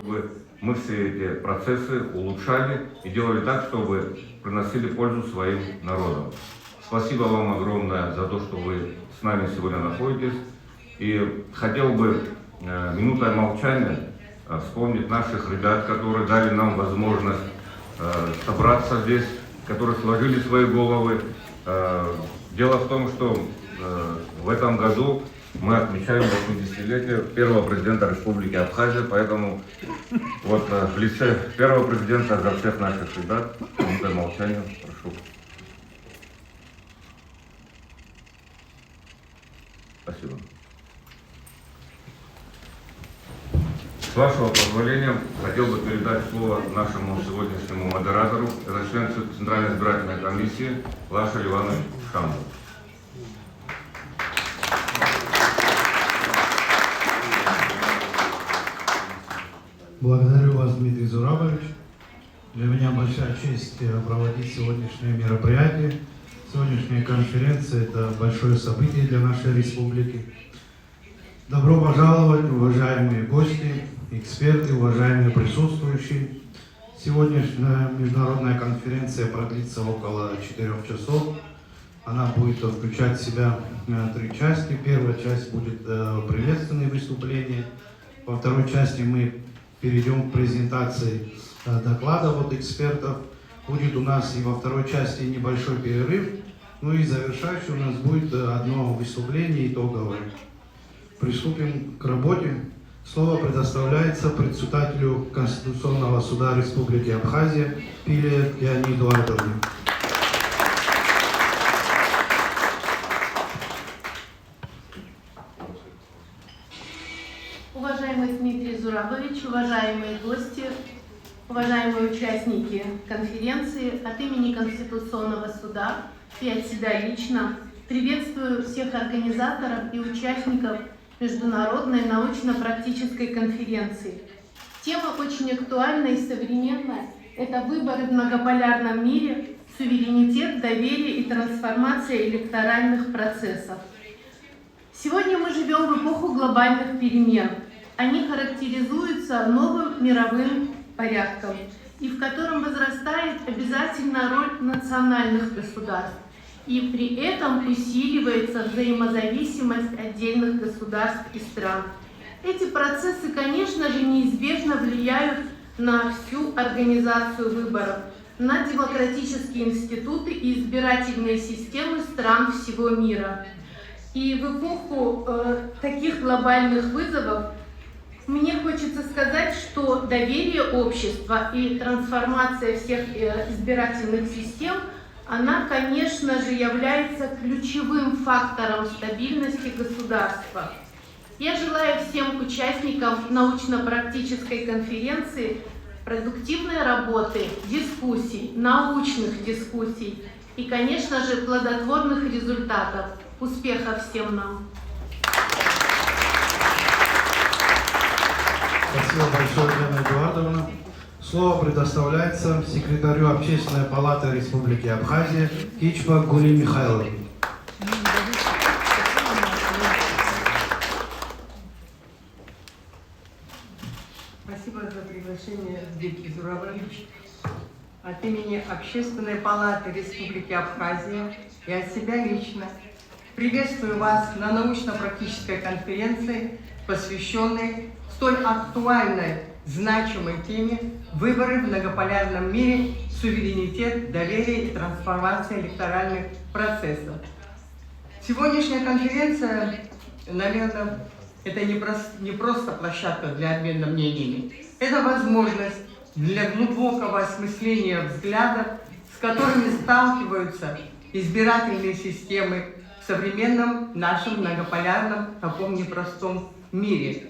чтобы мы все эти процессы улучшали и делали так, чтобы приносили пользу своим народам. Спасибо вам огромное за то, что вы с нами сегодня находитесь. И хотел бы минутой молчания вспомнить наших ребят, которые дали нам возможность собраться здесь, которые сложили свои головы. Дело в том, что в этом году мы отмечаем 80-летие первого президента Республики Абхазия, поэтому вот в лице первого президента за всех наших ребят минутой молчания прошу. Спасибо. С вашего позволения хотел бы передать слово нашему сегодняшнему модератору, это член Центральной избирательной комиссии Лаша Иванович Шамов. Благодарю вас, Дмитрий Зурабович. Для меня большая честь проводить сегодняшнее мероприятие. Сегодняшняя конференция – это большое событие для нашей республики. Добро пожаловать, уважаемые гости, эксперты, уважаемые присутствующие. Сегодняшняя международная конференция продлится около 4 часов. Она будет включать в себя 3 части. Первая часть будет приветственные выступления. Во второй части мы перейдем к презентации докладов от экспертов. Будет у нас и во второй части небольшой перерыв. Ну и завершающий у нас будет одно выступление итоговое. Приступим к работе. Слово предоставляется председателю Конституционного суда Республики Абхазия Пиле Леониду Эдуардовне. Уважаемый Дмитрий Зурабович, уважаемые гости, уважаемые участники конференции, от имени Конституционного суда и от себя лично приветствую всех организаторов и участников Международной научно-практической конференции. Тема очень актуальна и современна. Это выборы в многополярном мире, суверенитет, доверие и трансформация электоральных процессов. Сегодня мы живем в эпоху глобальных перемен. Они характеризуются новым мировым порядком, и в котором возрастает обязательно роль национальных государств. И при этом усиливается взаимозависимость отдельных государств и стран. Эти процессы, конечно же, неизбежно влияют на всю организацию выборов, на демократические институты и избирательные системы стран всего мира. И в эпоху таких глобальных вызовов мне хочется сказать, что доверие общества и трансформация всех избирательных систем, она, конечно же, является ключевым фактором стабильности государства. Я желаю всем участникам научно-практической конференции продуктивной работы, дискуссий, научных дискуссий и, конечно же, плодотворных результатов. Успехов всем нам! Спасибо большое, Елена Эдуардовна. Слово предоставляется секретарю Общественной палаты Республики Абхазия Кичва Гули Михайловне. Спасибо за приглашение, Дмитрий Зурабович. От имени Общественной палаты Республики Абхазия и от себя лично приветствую вас на научно-практической конференции, посвященной столь актуальной, значимой теме «Выборы в многополярном мире, суверенитет, доверие и трансформация электоральных процессов». Сегодняшняя конференция, наверное, это не просто площадка для обмена мнениями, это возможность для глубокого осмысления взглядов, с которыми сталкиваются избирательные системы в современном нашем многополярном, таком непростом мире.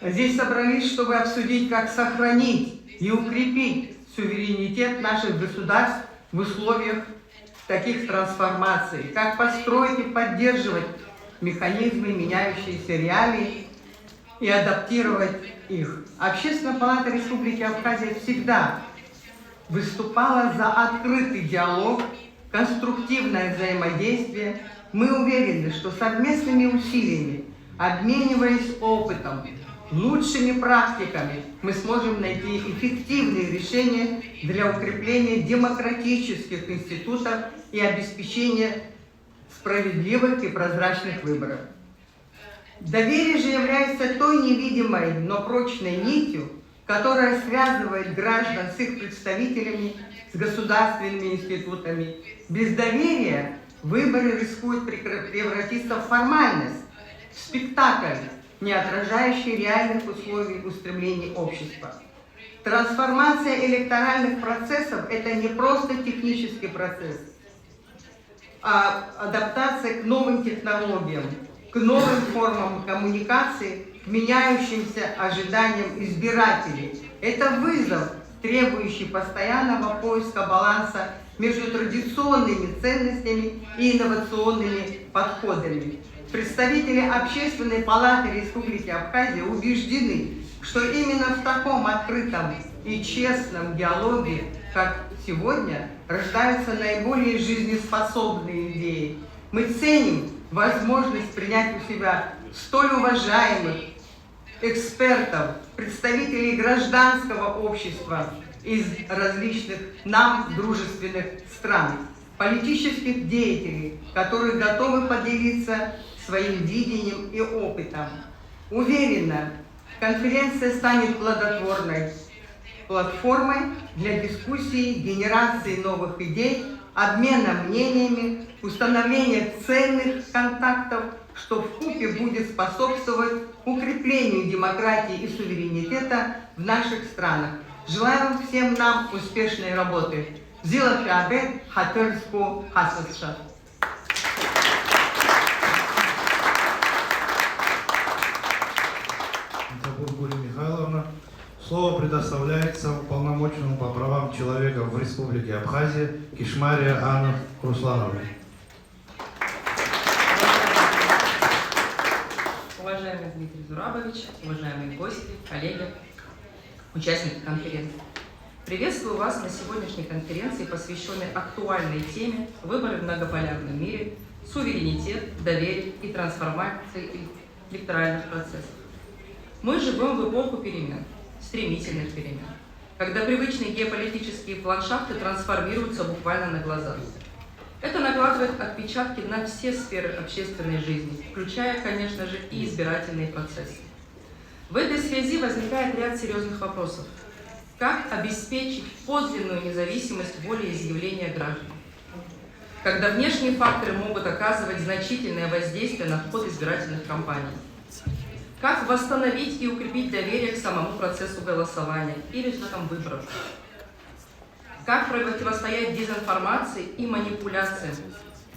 Здесь собрались, чтобы обсудить, как сохранить и укрепить суверенитет наших государств в условиях таких трансформаций, как построить и поддерживать механизмы меняющиеся реалии и адаптировать их. Общественная палата Республики Абхазия всегда выступала за открытый диалог, конструктивное взаимодействие. Мы уверены, что совместными усилиями, обмениваясь опытом лучшими практиками мы сможем найти эффективные решения для укрепления демократических институтов и обеспечения справедливых и прозрачных выборов. Доверие же является той невидимой, но прочной нитью, которая связывает граждан с их представителями, с государственными институтами. Без доверия выборы рискуют превратиться в формальность, в спектакль, не отражающий реальных условий устремлений общества. Трансформация электоральных процессов – это не просто технический процесс, а адаптация к новым технологиям, к новым формам коммуникации, к меняющимся ожиданиям избирателей. Это вызов, требующий постоянного поиска баланса между традиционными ценностями и инновационными подходами. Представители Общественной палаты Республики Абхазия убеждены, что именно в таком открытом и честном диалоге, как сегодня, рождаются наиболее жизнеспособные идеи. Мы ценим возможность принять у себя столь уважаемых экспертов, представителей гражданского общества из различных нам дружественных стран, политических деятелей, которые готовы поделиться своим видением и опытом. Уверена, конференция станет плодотворной платформой для дискуссий, генерации новых идей, обмена мнениями, установления ценных контактов, что вкупе будет способствовать укреплению демократии и суверенитета в наших странах. Желаю всем нам успешной работы. Зила Фиабет, Хатырску, Хасасша. Гурия Михайловна. Слово предоставляется уполномоченному по правам человека в Республике Абхазия Кишмария Анна Руслановна. Уважаемый Дмитрий Зурабович, уважаемые гости, коллеги, участники конференции. Приветствую вас на сегодняшней конференции, посвященной актуальной теме «Выборы в многополярном мире. Суверенитет, доверие и трансформация электоральных процессов». Мы живем в эпоху перемен, стремительных перемен, когда привычные геополитические ландшафты трансформируются буквально на глазах. Это накладывает отпечатки на все сферы общественной жизни, включая, конечно же, и избирательные процессы. В этой связи возникает ряд серьезных вопросов. Как обеспечить подлинную независимость волеизъявления граждан? Когда внешние факторы могут оказывать значительное воздействие на ход избирательных кампаний. Как восстановить и укрепить доверие к самому процессу голосования и результатам выборов? Как противостоять дезинформации и манипуляциям?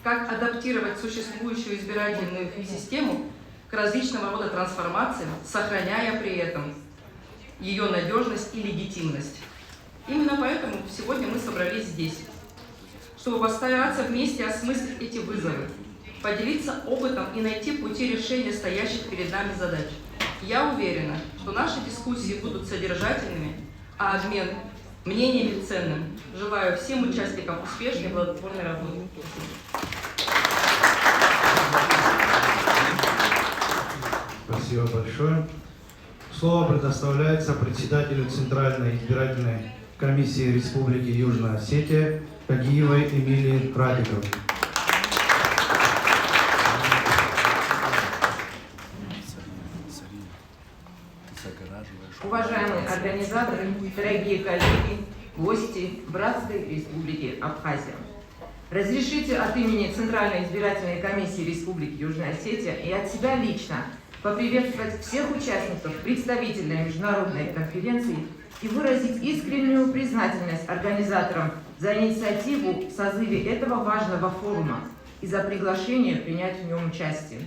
Как адаптировать существующую избирательную систему к различного рода трансформациям, сохраняя при этом ее надежность и легитимность? Именно поэтому сегодня мы собрались здесь, чтобы постараться вместе осмыслить эти вызовы, поделиться опытом и найти пути решения стоящих перед нами задач. Я уверена, что наши дискуссии будут содержательными, а обмен мнениями ценным. Желаю всем участникам успешной и плодотворной работы. Спасибо большое. Слово предоставляется председателю Центральной избирательной комиссии Республики Южная Осетия Кагиевой Эмилии Радиковой. Уважаемые организаторы, дорогие коллеги, гости братской Республики Абхазия. Разрешите от имени Центральной избирательной комиссии Республики Южная Осетия и от себя лично поприветствовать всех участников представительной международной конференции и выразить искреннюю признательность организаторам за инициативу в созыве этого важного форума и за приглашение принять в нем участие.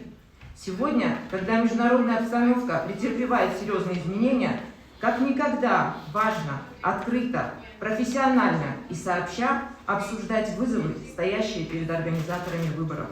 Сегодня, когда международная обстановка претерпевает серьезные изменения, как никогда важно открыто, профессионально и сообща обсуждать вызовы, стоящие перед организаторами выборов.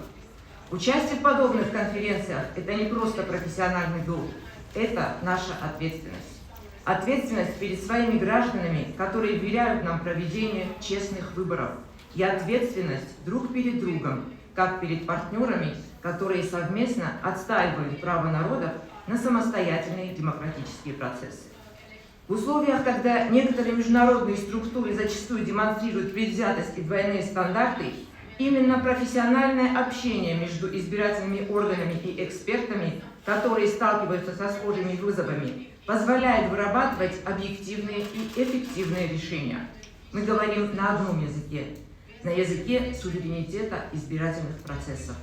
Участие в подобных конференциях – это не просто профессиональный долг, это наша ответственность. Ответственность перед своими гражданами, которые вверяют нам проведение честных выборов, и ответственность друг перед другом, как перед партнерами, которые совместно отстаивают право народов на самостоятельные демократические процессы. В условиях, когда некоторые международные структуры зачастую демонстрируют предвзятость и двойные стандарты, именно профессиональное общение между избирательными органами и экспертами, которые сталкиваются со схожими вызовами, позволяет вырабатывать объективные и эффективные решения. Мы говорим на одном языке, на языке суверенитета избирательных процессов.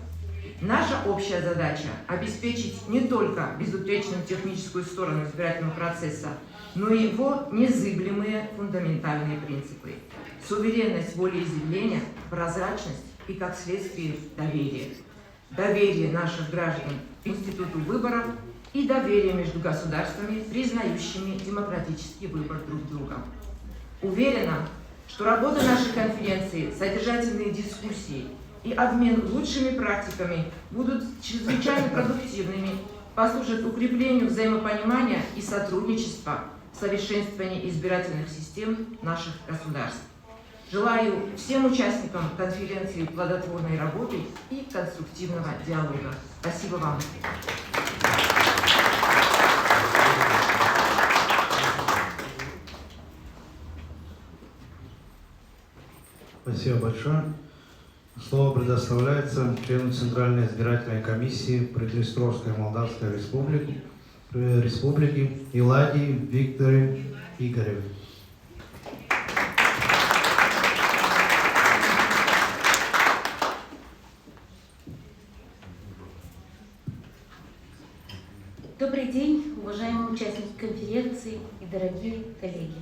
Наша общая задача – обеспечить не только безупречную техническую сторону избирательного процесса, но и его незыблемые фундаментальные принципы – суверенность волеизъявления, прозрачность и, как следствие, доверие. Доверие наших граждан к институту выборов и доверие между государствами, признающими демократический выбор друг друга. Уверена, что работа нашей конференции, содержательные дискуссии и обмен лучшими практиками будут чрезвычайно продуктивными, послужат укреплению взаимопонимания и сотрудничества в совершенствовании избирательных систем наших государств. Желаю всем участникам конференции плодотворной работы и конструктивного диалога. Спасибо вам. Спасибо большое. Слово предоставляется члену Центральной избирательной комиссии Приднестровской Молдавской Республики Иладии Викторе Игореве. Добрый день, уважаемые участники конференции и дорогие коллеги.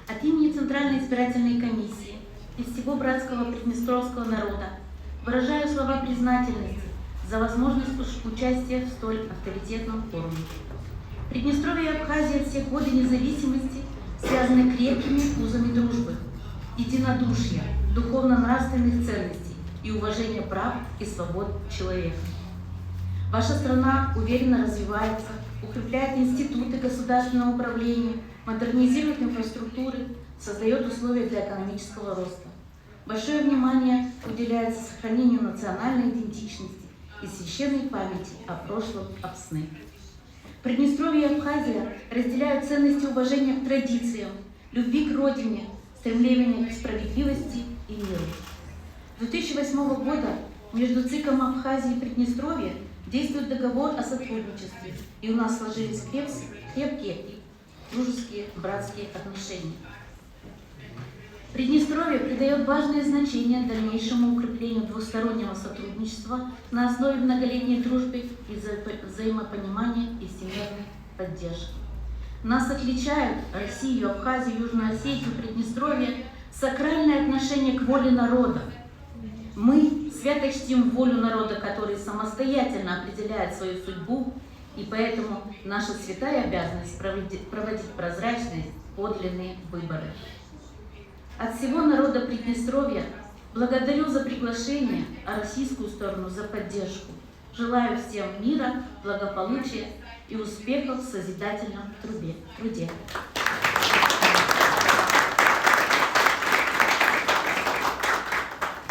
От имени Центральной избирательной комиссии и всего братского приднестровского народа выражаю слова признательности за возможность участия в столь авторитетном форуме. Приднестровье и Абхазия все годы независимости связаны крепкими узами дружбы, единодушия, духовно-нравственных ценностей и уважения прав и свобод человека. Ваша страна уверенно развивается, укрепляет институты государственного управления, модернизирует инфраструктуры, создает условия для экономического роста. Большое внимание уделяется сохранению национальной идентичности и священной памяти о прошлом Апсны. Приднестровье и Абхазия разделяют ценности уважения к традициям, любви к родине, стремления к справедливости и миру. С 2008 года между ЦИКом Абхазии и Приднестровья действует договор о сотрудничестве, и у нас сложились крепкие и дружеские братские отношения. Приднестровье придает важное значение дальнейшему укреплению двустороннего сотрудничества на основе многолетней дружбы и взаимопонимания и всемирной поддержки. Нас отличают Россию, Абхазию, Южную Осетию, Приднестровье сакральное отношение к воле народа. Мы свято чтим волю народа, который самостоятельно определяет свою судьбу, и поэтому наша святая обязанность проводить прозрачные, подлинные выборы. От всего народа Приднестровья благодарю за приглашение, а российскую сторону за поддержку. Желаю всем мира, благополучия и успехов в созидательном труде.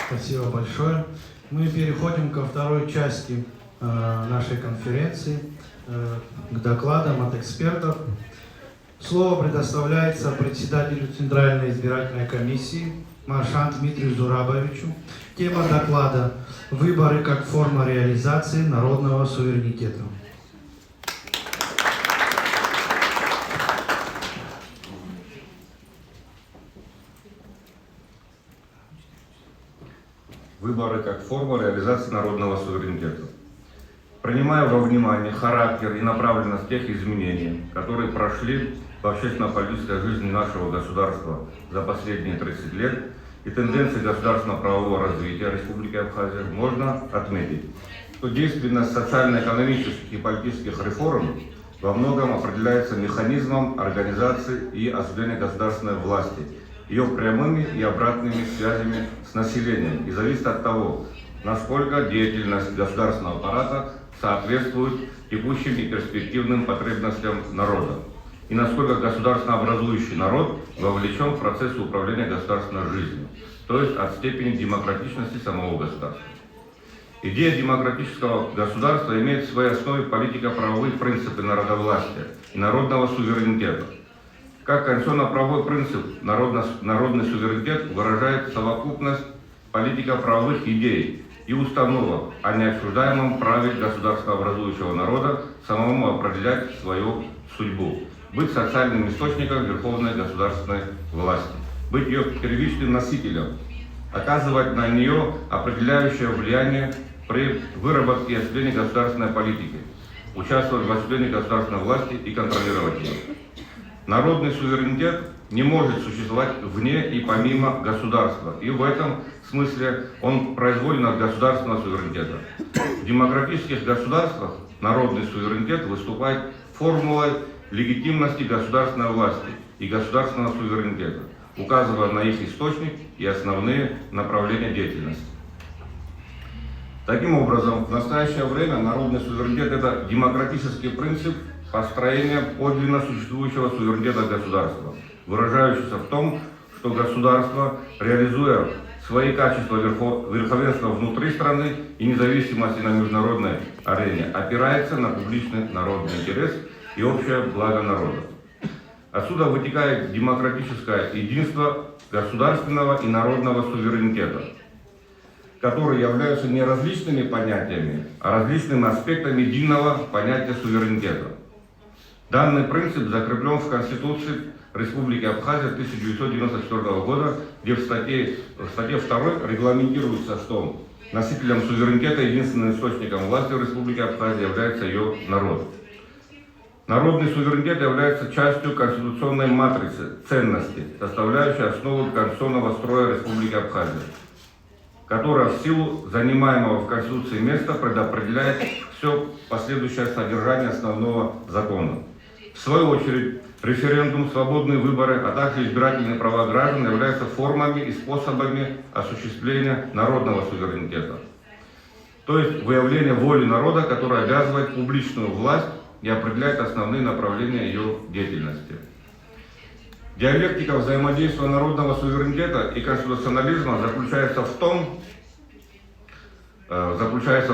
Спасибо большое. Мы переходим ко второй части нашей конференции, к докладам от экспертов. Слово предоставляется председателю Центральной избирательной комиссии Маршан Дмитрию Зурабовичу. Тема доклада – выборы как форма реализации народного суверенитета. Выборы как форма реализации народного суверенитета. Принимая во внимание характер и направленность тех изменений, которые прошли в общественно-политической жизни нашего государства за последние 30 лет и тенденции государственно-правового развития Республики Абхазия, можно отметить, что действенность социально-экономических и политических реформ во многом определяется механизмом организации и осуществления государственной власти, ее прямыми и обратными связями с населением, и зависит от того, насколько деятельность государственного аппарата соответствует текущим и перспективным потребностям народа, и насколько государственнообразующий народ вовлечен в процесс управления государственной жизнью, то есть от степени демократичности самого государства. Идея демократического государства имеет в своей основе политико-правовые принципы народовластия и народного суверенитета. Как конституционно-правовой принцип, народный суверенитет выражает совокупность политико-правовых идей и установок о неотчуждаемом праве государствообразующего народа самому определять свою судьбу, быть социальным источником верховной государственной власти, быть ее первичным носителем, оказывать на нее определяющее влияние при выработке и осуществлении государственной политики, участвовать в осуществлении государственной власти и контролировать ее. Народный суверенитет не может существовать вне и помимо государства, и в этом смысле он произволен от государственного суверенитета. В демократических государствах народный суверенитет выступает формулой легитимности государственной власти и государственного суверенитета, указывая на их источник и основные направления деятельности. Таким образом, в настоящее время народный суверенитет – это демократический принцип построения подлинно существующего суверенитета государства, выражающийся в том, что государство, реализуя свои качества верховенства внутри страны и независимости на международной арене, опирается на публичный народный интерес и общее благо народа. Отсюда вытекает демократическое единство государственного и народного суверенитета, которые являются не различными понятиями, а различными аспектами единого понятия суверенитета. Данный принцип закреплен в Конституции Республики Абхазия 1994 года, где в статье 2 регламентируется, что носителем суверенитета и единственным источником власти в Республике Абхазия является ее народ. Народный суверенитет является частью конституционной матрицы ценностей, составляющей основу конституционного строя Республики Абхазия, которая в силу занимаемого в Конституции места предопределяет все последующее содержание основного закона. В свою очередь, референдум, свободные выборы, а также избирательные права граждан являются формами и способами осуществления народного суверенитета. То есть выявление воли народа, которое обязывает публичную власть и определяет основные направления ее деятельности. Диалектика взаимодействия народного суверенитета и конституционализма заключается в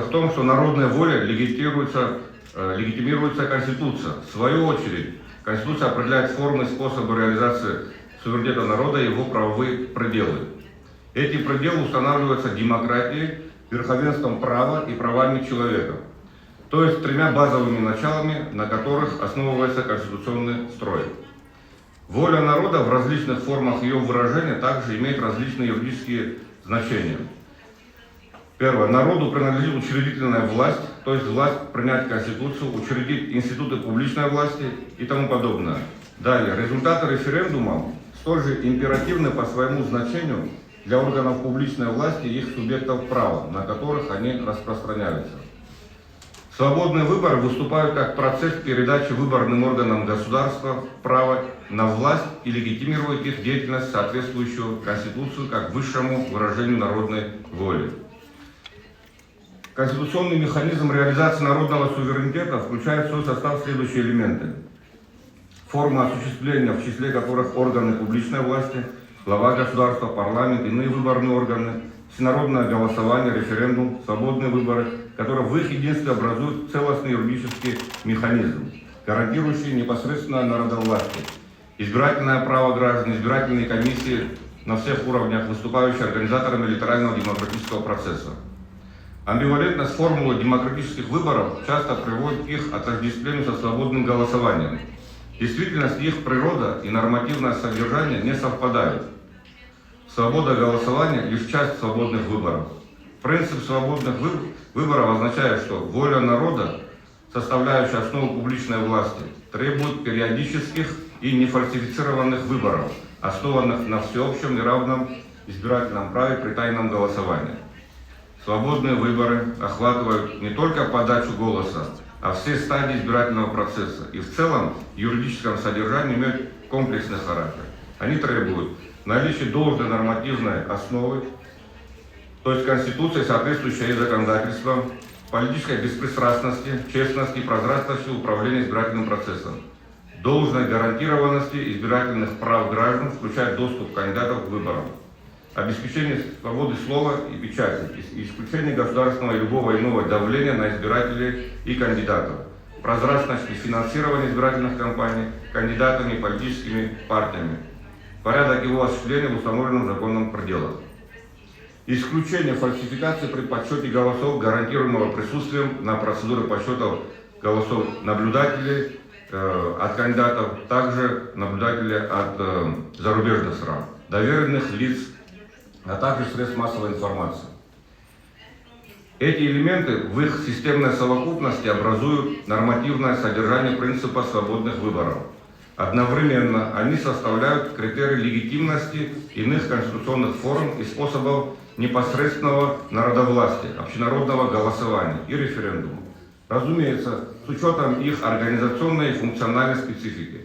том, что народная воля легитимируется Конституцией. В свою очередь, Конституция определяет формы и способы реализации суверенитета народа и его правовые пределы. Эти пределы устанавливаются демократией, верховенством права и правами человека, то есть тремя базовыми началами, на которых основывается конституционный строй. Воля народа в различных формах ее выражения также имеет различные юридические значения. Первое. Народу принадлежит учредительная власть, то есть власть принять Конституцию, учредить институты публичной власти и тому подобное. Далее. Результаты референдума столь же императивны по своему значению для органов публичной власти и их субъектов права, на которых они распространяются. Свободные выборы выступают как процесс передачи выборным органам государства права на власть и легитимирует их деятельность, соответствующую Конституции, как высшему выражению народной воли. Конституционный механизм реализации народного суверенитета включает в свой состав следующие элементы. Формы осуществления, в числе которых органы публичной власти, глава государства, парламент, иные выборные органы, всенародное голосование, референдум, свободные выборы, которые в их единстве образуют целостный юридический механизм, гарантирующий непосредственное народовластие, избирательное право граждан, избирательные комиссии на всех уровнях, выступающие организаторами электорального демократического процесса. Амбивалентность формулы демократических выборов часто приводит к их отождествлению со свободным голосованием. Действительность, их природа и нормативное содержание не совпадают. Свобода голосования – лишь часть свободных выборов. Принцип свободных выборов означает, что воля народа, составляющая основу публичной власти, требует периодических и нефальсифицированных выборов, основанных на всеобщем и равном избирательном праве при тайном голосовании. Свободные выборы охватывают не только подачу голоса, а все стадии избирательного процесса и в целом в юридическом содержании имеют комплексный характер. Они требуют наличия должной нормативной основы, то есть Конституции, соответствующей ей законодательством, политической беспристрастности, честности и прозрачности управления избирательным процессом, должной гарантированности избирательных прав граждан, включая доступ кандидатов к выборам, обеспечение свободы слова и печати, исключение государственного и любого иного давления на избирателей и кандидатов, прозрачность и финансирование избирательных кампаний кандидатами и политическими партиями, порядок его осуществления в установленном законном пределах. Исключение фальсификации при подсчете голосов, гарантируемого присутствием на процедуре подсчета голосов наблюдателей от кандидатов, также наблюдателей от зарубежных стран, доверенных лиц, а также средств массовой информации. Эти элементы в их системной совокупности образуют нормативное содержание принципа свободных выборов. Одновременно они составляют критерий легитимности иных конституционных форм и способов непосредственного народовластия, общенародного голосования и референдума. Разумеется, с учетом их организационной и функциональной специфики,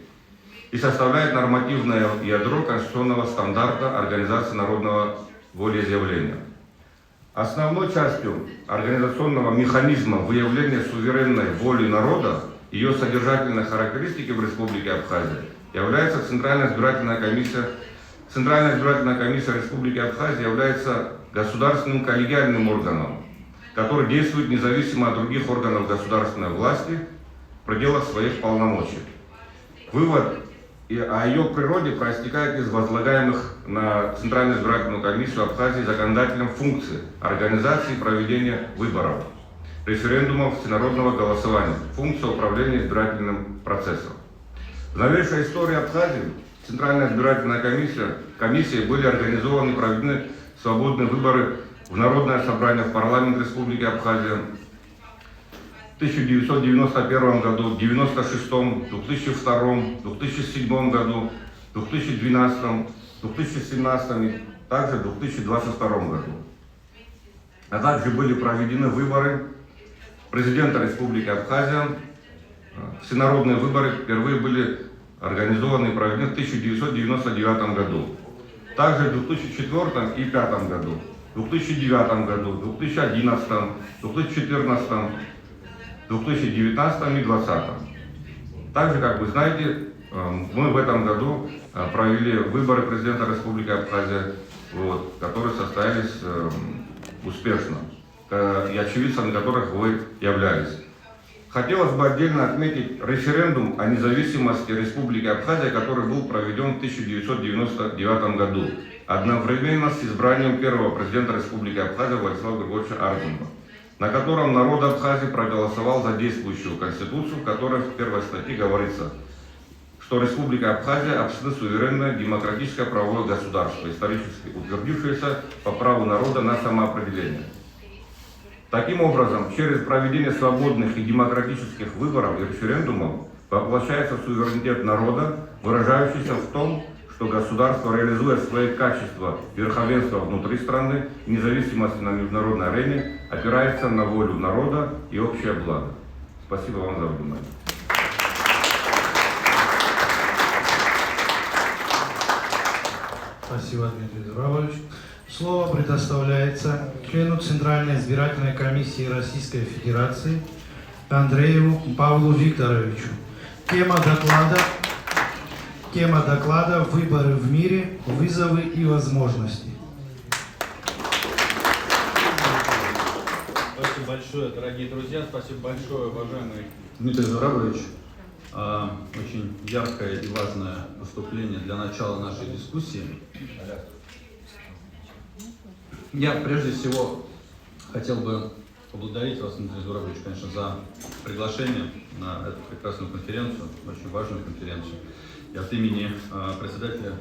и составляет нормативное ядро конституционного стандарта организации народного волеизъявления. Основной частью организационного механизма выявления суверенной воли народа, ее содержательной характеристики в Республике Абхазия является Центральная избирательная комиссия. Центральная избирательная комиссия Республики Абхазия является государственным коллегиальным органом, который действует независимо от других органов государственной власти в пределах своих полномочий. Вывод о ее природе проистекает из возлагаемых на Центральную избирательную комиссию Абхазии законодательным функций организации и проведения выборов, референдумов, всенародного голосования, функция управления избирательным процессом. В новейшей истории Абхазии Центральная избирательная комиссия были организованы и проведены свободные выборы в Народное собрание в парламент Республики Абхазия в 1991 году, 1996, 2002, 2007 году, 2012, 2017 и также в 2022 году. А также были проведены выборы президента Республики Абхазия. Всенародные выборы впервые были организованы и проведены в 1999 году. Также в 2004 и 2005 году, в 2009 году, в 2011, 2014, 2019 и 2020. Также, как вы знаете, мы в этом году провели выборы президента Республики Абхазия, которые состоялись успешно, и очевидцами которых вы являлись. Хотелось бы отдельно отметить референдум о независимости Республики Абхазия, который был проведен в 1999 году, одновременно с избранием первого президента Республики Абхазия Владислава Григорьевича Ардзинова, на котором народ Абхазии проголосовал за действующую конституцию, в которой в первой статье говорится, что Республика Абхазия абсолютно суверенное демократическое правовое государство, исторически утвердившееся по праву народа на самоопределение. Таким образом, через проведение свободных и демократических выборов и референдумов воплощается суверенитет народа, выражающийся в том, что государство реализует свои качества верховенства внутри страны, независимости на международной арене, опирается на волю народа и общее благо. Спасибо вам за внимание. Спасибо, Дмитрий Зурабович. Слово предоставляется члену Центральной избирательной комиссии Российской Федерации Андрееву Павлу Викторовичу. Тема доклада «Выборы в мире. Вызовы и возможности». Спасибо большое, дорогие друзья. Спасибо большое, уважаемый Дмитрий Зурабович. Очень яркое и важное выступление для начала нашей дискуссии. Я прежде всего хотел бы поблагодарить вас, Дмитрий Зурабович, конечно, за приглашение на эту прекрасную конференцию, очень важную конференцию. И от имени председателя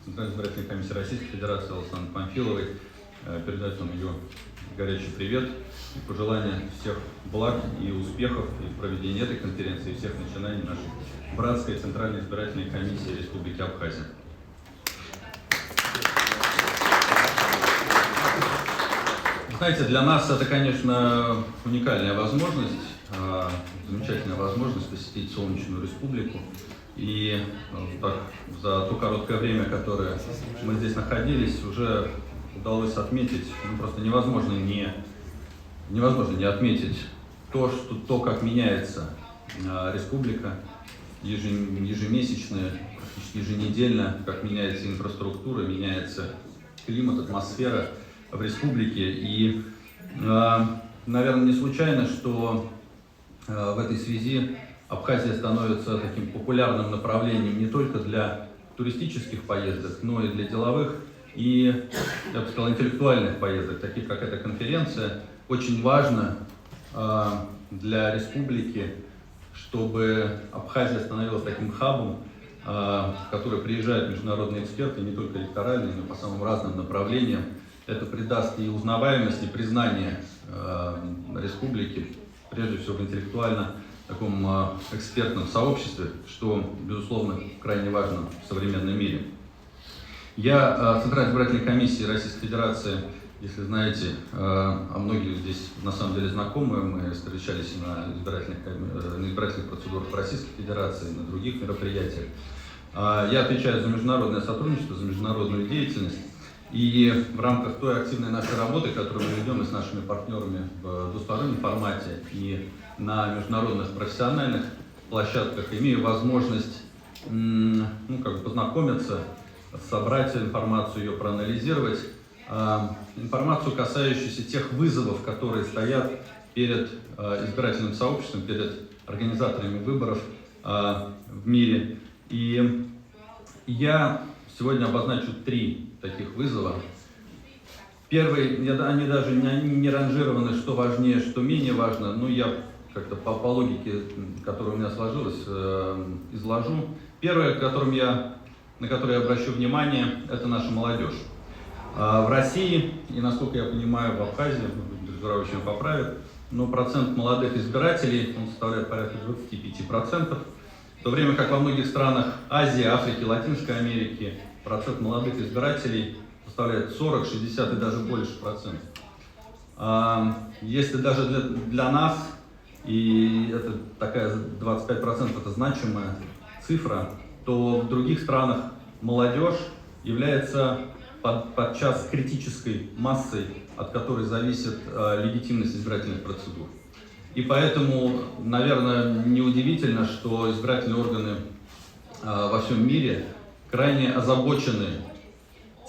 Центральной избирательной комиссии Российской Федерации Александры Памфиловой передать вам ее горячий привет и пожелания всех благ и успехов в проведении этой конференции и всех начинаний нашей братской Центральной избирательной комиссии Республики Абхазия. Знаете, для нас это, конечно, уникальная возможность, замечательная возможность посетить солнечную республику. И так, за то короткое время, которое мы здесь находились, уже удалось отметить, просто невозможно не отметить то, как меняется республика ежемесячно, практически еженедельно, как меняется инфраструктура, меняется климат, атмосфера в республике. И, наверное, не случайно, что в этой связи Абхазия становится таким популярным направлением не только для туристических поездок, но и для деловых и, я бы сказал, интеллектуальных поездок, таких как эта конференция. Очень важно для республики, чтобы Абхазия становилась таким хабом, в который приезжают международные эксперты, не только электоральные, но и по самым разным направлениям. Это придаст и узнаваемость, и признание республики, прежде всего в интеллектуально таком экспертном сообществе, что, безусловно, крайне важно в современном мире. Я Центральной избирательной комиссии Российской Федерации, если знаете, а многие здесь на самом деле знакомы, мы встречались на избирательных процедурах Российской Федерации, на других мероприятиях. Я отвечаю за международное сотрудничество, за международную деятельность. И в рамках той активной нашей работы, которую мы ведем и с нашими партнерами в двустороннем формате и на международных профессиональных площадках, имею возможность познакомиться, собрать информацию, ее проанализировать. Информацию, касающуюся тех вызовов, которые стоят перед избирательным сообществом, перед организаторами выборов в мире. И я сегодня обозначу 3 таких вызова. Первый, они даже не ранжированы, что важнее, что менее важно, но я как-то по логике, которая у меня сложилась, изложу. Первое, на которое я обращу внимание, это наша молодежь. В России, и насколько я понимаю, в Абхазии, Журавович меня поправит, но процент молодых избирателей, он составляет порядка 25%, в то время как во многих странах Азии, Африки, Латинской Америки процент молодых избирателей составляет 40, 60 и даже больше процентов. Если даже для нас, и это такая 25% это значимая цифра, то в других странах молодежь является подчас критической массой, от которой зависит легитимность избирательных процедур. И поэтому, наверное, неудивительно, что избирательные органы во всем мире крайне озабочены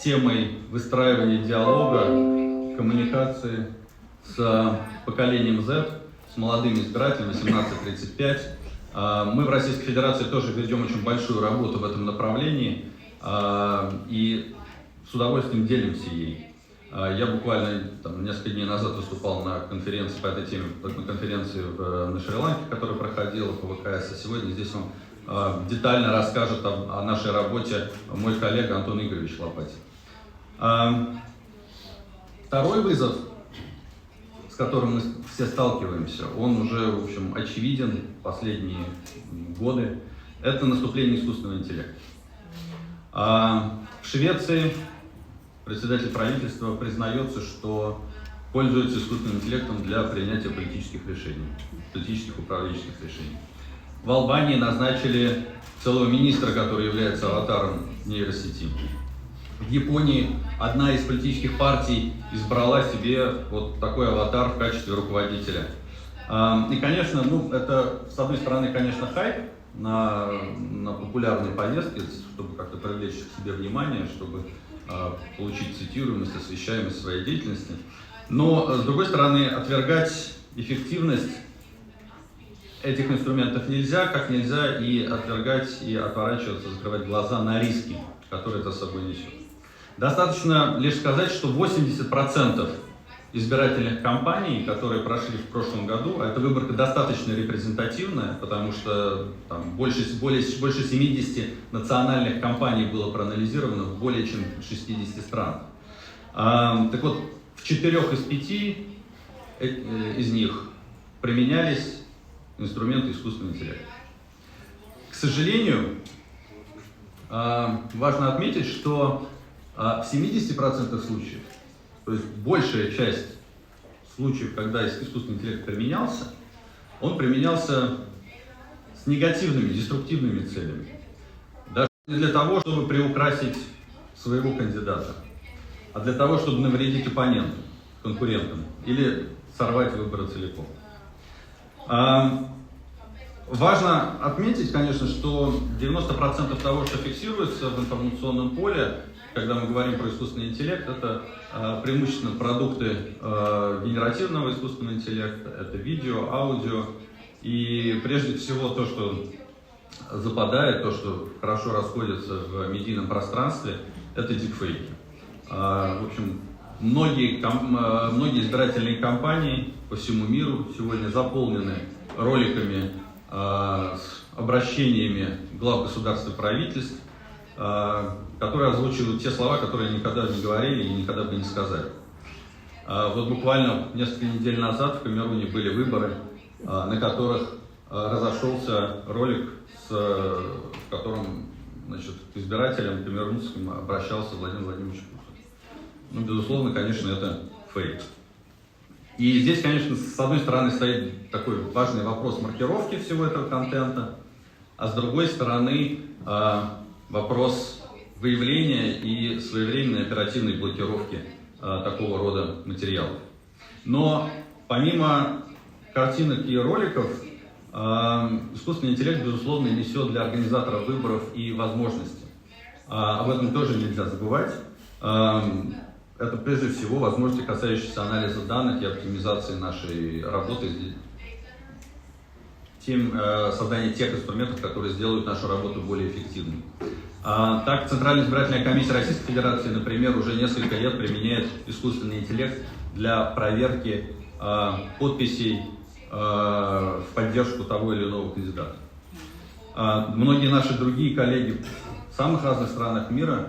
темой выстраивания диалога, коммуникации с поколением Z, с молодыми избирателями 18-35. Мы в Российской Федерации тоже ведем очень большую работу в этом направлении и с удовольствием делимся ей. Я буквально несколько дней назад выступал на конференции по этой теме, на конференции на Шри-Ланке, которая проходила по ВКС. А сегодня здесь вам детально расскажет о нашей работе мой коллега Антон Игоревич Лопатин. Второй вызов, с которым мы все сталкиваемся, он уже, в общем, очевиден последние годы, это наступление искусственного интеллекта. В Швеции председатель правительства признается, что пользуется искусственным интеллектом для принятия политических решений, политических управленческих решений. В Албании назначили целого министра, который является аватаром нейросети. В Японии одна из политических партий избрала себе вот такой аватар в качестве руководителя. И, конечно, это, с одной стороны, конечно, хайп на популярной повестке, чтобы как-то привлечь к себе внимание, чтобы получить цитируемость, освещаемость своей деятельности. Но, с другой стороны, отвергать эффективность этих инструментов нельзя, как нельзя и отвергать, и отворачиваться, закрывать глаза на риски, которые это с собой несет. Достаточно лишь сказать, что 80% избирательных кампаний, которые прошли в прошлом году, а эта выборка достаточно репрезентативная, потому что там больше 70 национальных кампаний было проанализировано в более чем 60 странах. Так вот, в 4 из 5 из них применялись инструменты искусственного интеллекта. К сожалению, важно отметить, что в 70% случаев, то есть большая часть случаев, когда искусственный интеллект применялся, он применялся с негативными, деструктивными целями. Даже не для того, чтобы приукрасить своего кандидата, а для того, чтобы навредить оппоненту, конкурентам или сорвать выборы целиком. Важно отметить, конечно, что 90% того, что фиксируется в информационном поле, когда мы говорим про искусственный интеллект, это преимущественно продукты генеративного искусственного интеллекта, это видео, аудио, и прежде всего то, что западает, то, что хорошо расходится в медийном пространстве, это дипфейки. В общем, многие избирательные кампании по всему миру сегодня заполнены роликами с обращениями глав государств и правительств, которые озвучивают те слова, которые никогда не говорили и никогда бы не сказали. Вот буквально несколько недель назад в Камеруне были выборы, на которых разошелся ролик, в котором, значит, к избирателям камерунским обращался Владимир Владимирович Путин. Ну, безусловно, конечно, это фейк. И здесь, конечно, с одной стороны стоит такой важный вопрос маркировки всего этого контента, а с другой стороны вопрос выявления и своевременной оперативной блокировки такого рода материалов. Но помимо картинок и роликов, искусственный интеллект, безусловно, несет для организаторов выборов и возможности. Об этом тоже нельзя забывать. Это прежде всего возможности, касающиеся анализа данных и оптимизации нашей работы, создания тех инструментов, которые сделают нашу работу более эффективной. Так, Центральная избирательная комиссия Российской Федерации, например, уже несколько лет применяет искусственный интеллект для проверки подписей в поддержку того или иного кандидата. Многие наши другие коллеги в самых разных странах мира,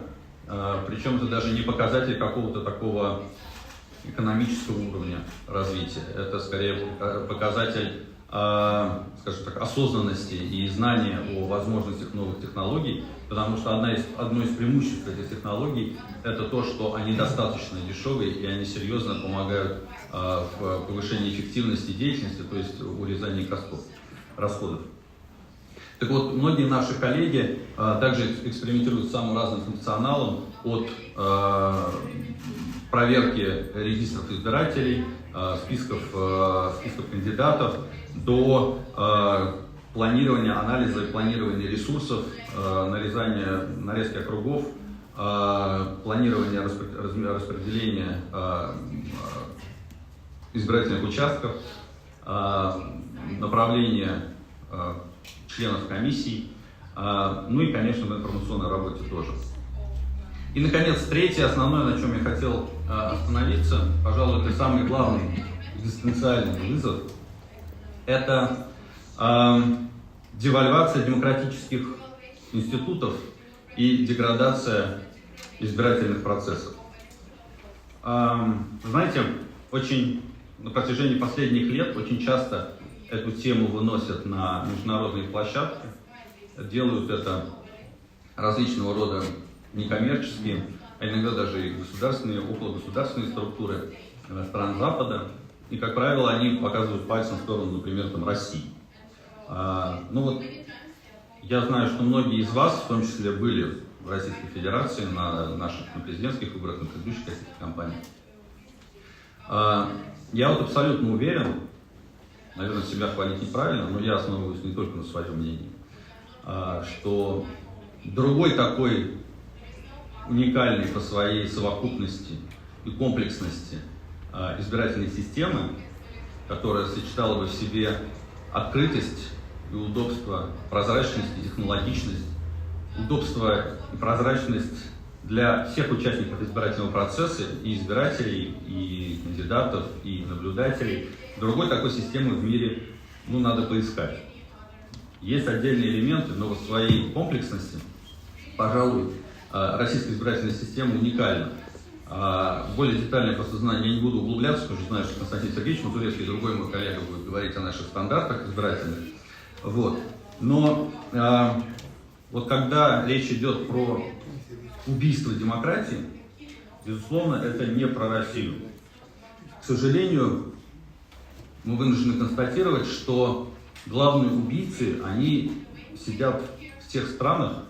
причем это даже не показатель какого-то такого экономического уровня развития, это скорее показатель, скажем так, осознанности и знания о возможностях новых технологий, потому что одно из преимуществ этих технологий – это то, что они достаточно дешевые и они серьезно помогают в повышении эффективности деятельности, то есть урезании расходов. Так вот, многие наши коллеги также экспериментируют с самым разным функционалом, от проверки регистров избирателей, списков кандидатов, до планирования, анализа и планирования ресурсов, нарезки округов, планирования распределения избирательных участков, направления членов комиссий, ну и, конечно, в информационной работе тоже. И, наконец, третье, основное, на чем я хотел остановиться, пожалуй, это самый главный экзистенциальный вызов, это девальвация демократических институтов и деградация избирательных процессов. Знаете, на протяжении последних лет очень часто эту тему выносят на международные площадки, делают это различного рода некоммерческие, а иногда даже и государственные, окологосударственные структуры стран Запада. И, как правило, они показывают пальцем в сторону, например, России. Ну вот, я знаю, что многие из вас, в том числе, были в Российской Федерации на президентских выборах, на предыдущих каких-то кампаниях. Я вот абсолютно уверен, наверное, себя хвалить неправильно, но я основываюсь не только на своем мнении, что другой такой уникальной по своей совокупности и комплексности избирательной системы, которая сочетала бы в себе открытость и удобство, прозрачность и технологичность, удобство и прозрачность для всех участников избирательного процесса, и избирателей, и кандидатов, и наблюдателей. Другой такой системы в мире, надо поискать. Есть отдельные элементы, но в своей комплексности, пожалуй, российская избирательная система уникальна. Более детально я просто знаю, я не буду углубляться, потому что знаю, что Константин Сергеевич Мазуревский и другой мой коллега будет говорить о наших стандартах избирательных. Вот. Но вот когда речь идет про убийство демократии, безусловно, это не про Россию. К сожалению, мы вынуждены констатировать, что главные убийцы, они сидят в тех странах,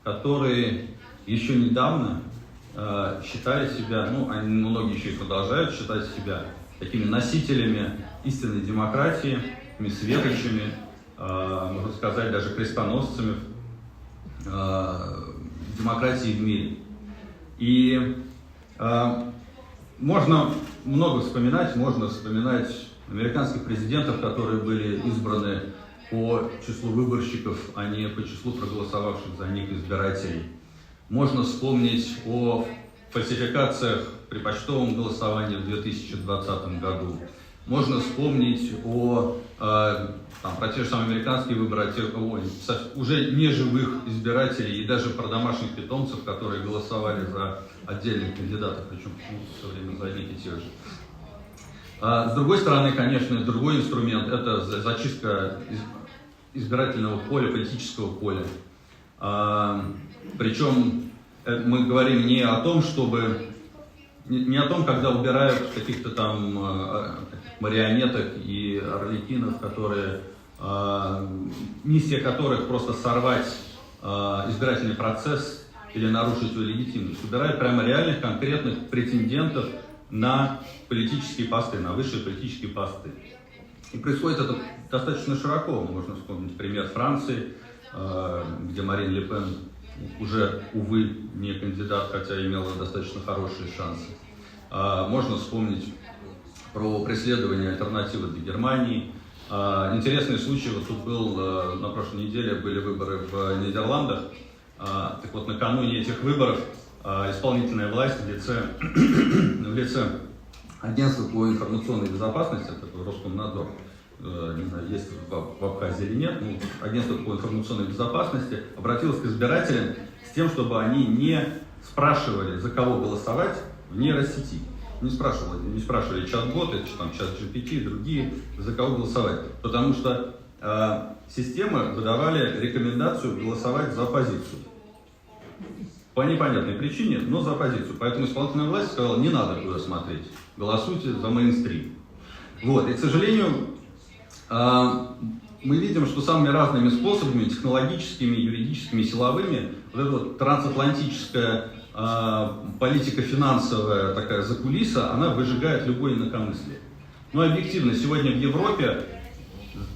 которые еще недавно считали себя, многие еще и продолжают считать себя такими носителями истинной демократии, светочами, можно сказать, даже крестоносцами демократии в мире. И можно много вспоминать, американских президентов, которые были избраны по числу выборщиков, а не по числу проголосовавших за них избирателей. Можно вспомнить о фальсификациях при почтовом голосовании в 2020 году. Можно вспомнить про те же самые американские выборы, уже неживых избирателей и даже про домашних питомцев, которые голосовали за отдельных кандидатов, причем все время за одних и тех же. С другой стороны, конечно, другой инструмент – это зачистка избирательного поля, политического поля. Причем мы говорим не о том, когда убирают каких-то там марионеток и орликинов, миссия которых просто сорвать избирательный процесс или нарушить его легитимность. Убирают прямо реальных, конкретных претендентов на политические посты, на высшие политические посты. И происходит это достаточно широко. Можно вспомнить пример Франции, где Марин Ле Пен уже, увы, не кандидат, хотя имела достаточно хорошие шансы. Можно вспомнить про преследование альтернативы для Германии. Интересный случай, вот тут был на прошлой неделе, были выборы в Нидерландах. Так вот, накануне этих выборов исполнительная власть в лице агентства по информационной безопасности, это Роскомнадзор, не знаю, есть в Абхазии или нет, агентство по информационной безопасности обратилось к избирателям с тем, чтобы они не спрашивали, за кого голосовать в нейросети. Не спрашивали чат-боты, чат GPT и другие, за кого голосовать. Потому что системы выдавали рекомендацию голосовать за оппозицию. По непонятной причине, но за оппозицию. Поэтому исполнительная власть сказала, не надо туда смотреть, голосуйте за мейнстрим. Вот. И, к сожалению, мы видим, что самыми разными способами, технологическими, юридическими, силовыми, вот эта вот трансатлантическая политика финансовая, такая закулиса, она выжигает любое инакомыслие. Но объективно, сегодня в Европе,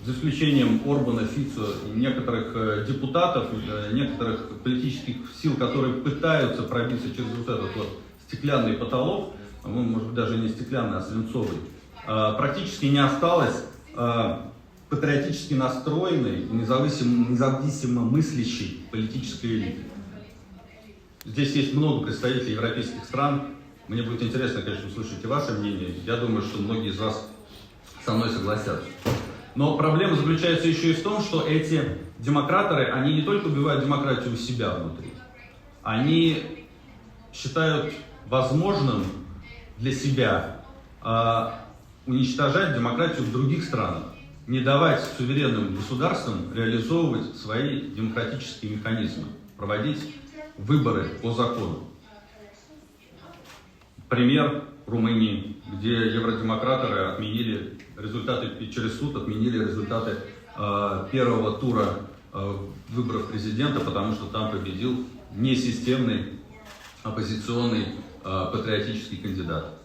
за исключением Орбана, Фицо и некоторых депутатов, некоторых политических сил, которые пытаются пробиться через вот этот вот стеклянный потолок, может быть даже не стеклянный, а свинцовый, практически не осталось патриотически настроенной, независимо мыслящей политической элиты. Здесь есть много представителей европейских стран. Мне будет интересно, конечно, услышать и ваше мнение. Я думаю, что многие из вас со мной согласятся. Но проблема заключается еще и в том, что эти демократоры, они не только убивают демократию у себя внутри, они считают возможным для себя уничтожать демократию в других странах, не давать суверенным государствам реализовывать свои демократические механизмы, проводить выборы по закону. Пример Румынии, где евродемократы отменили результаты, через суд отменили результаты первого тура выборов президента, потому что там победил несистемный оппозиционный патриотический кандидат.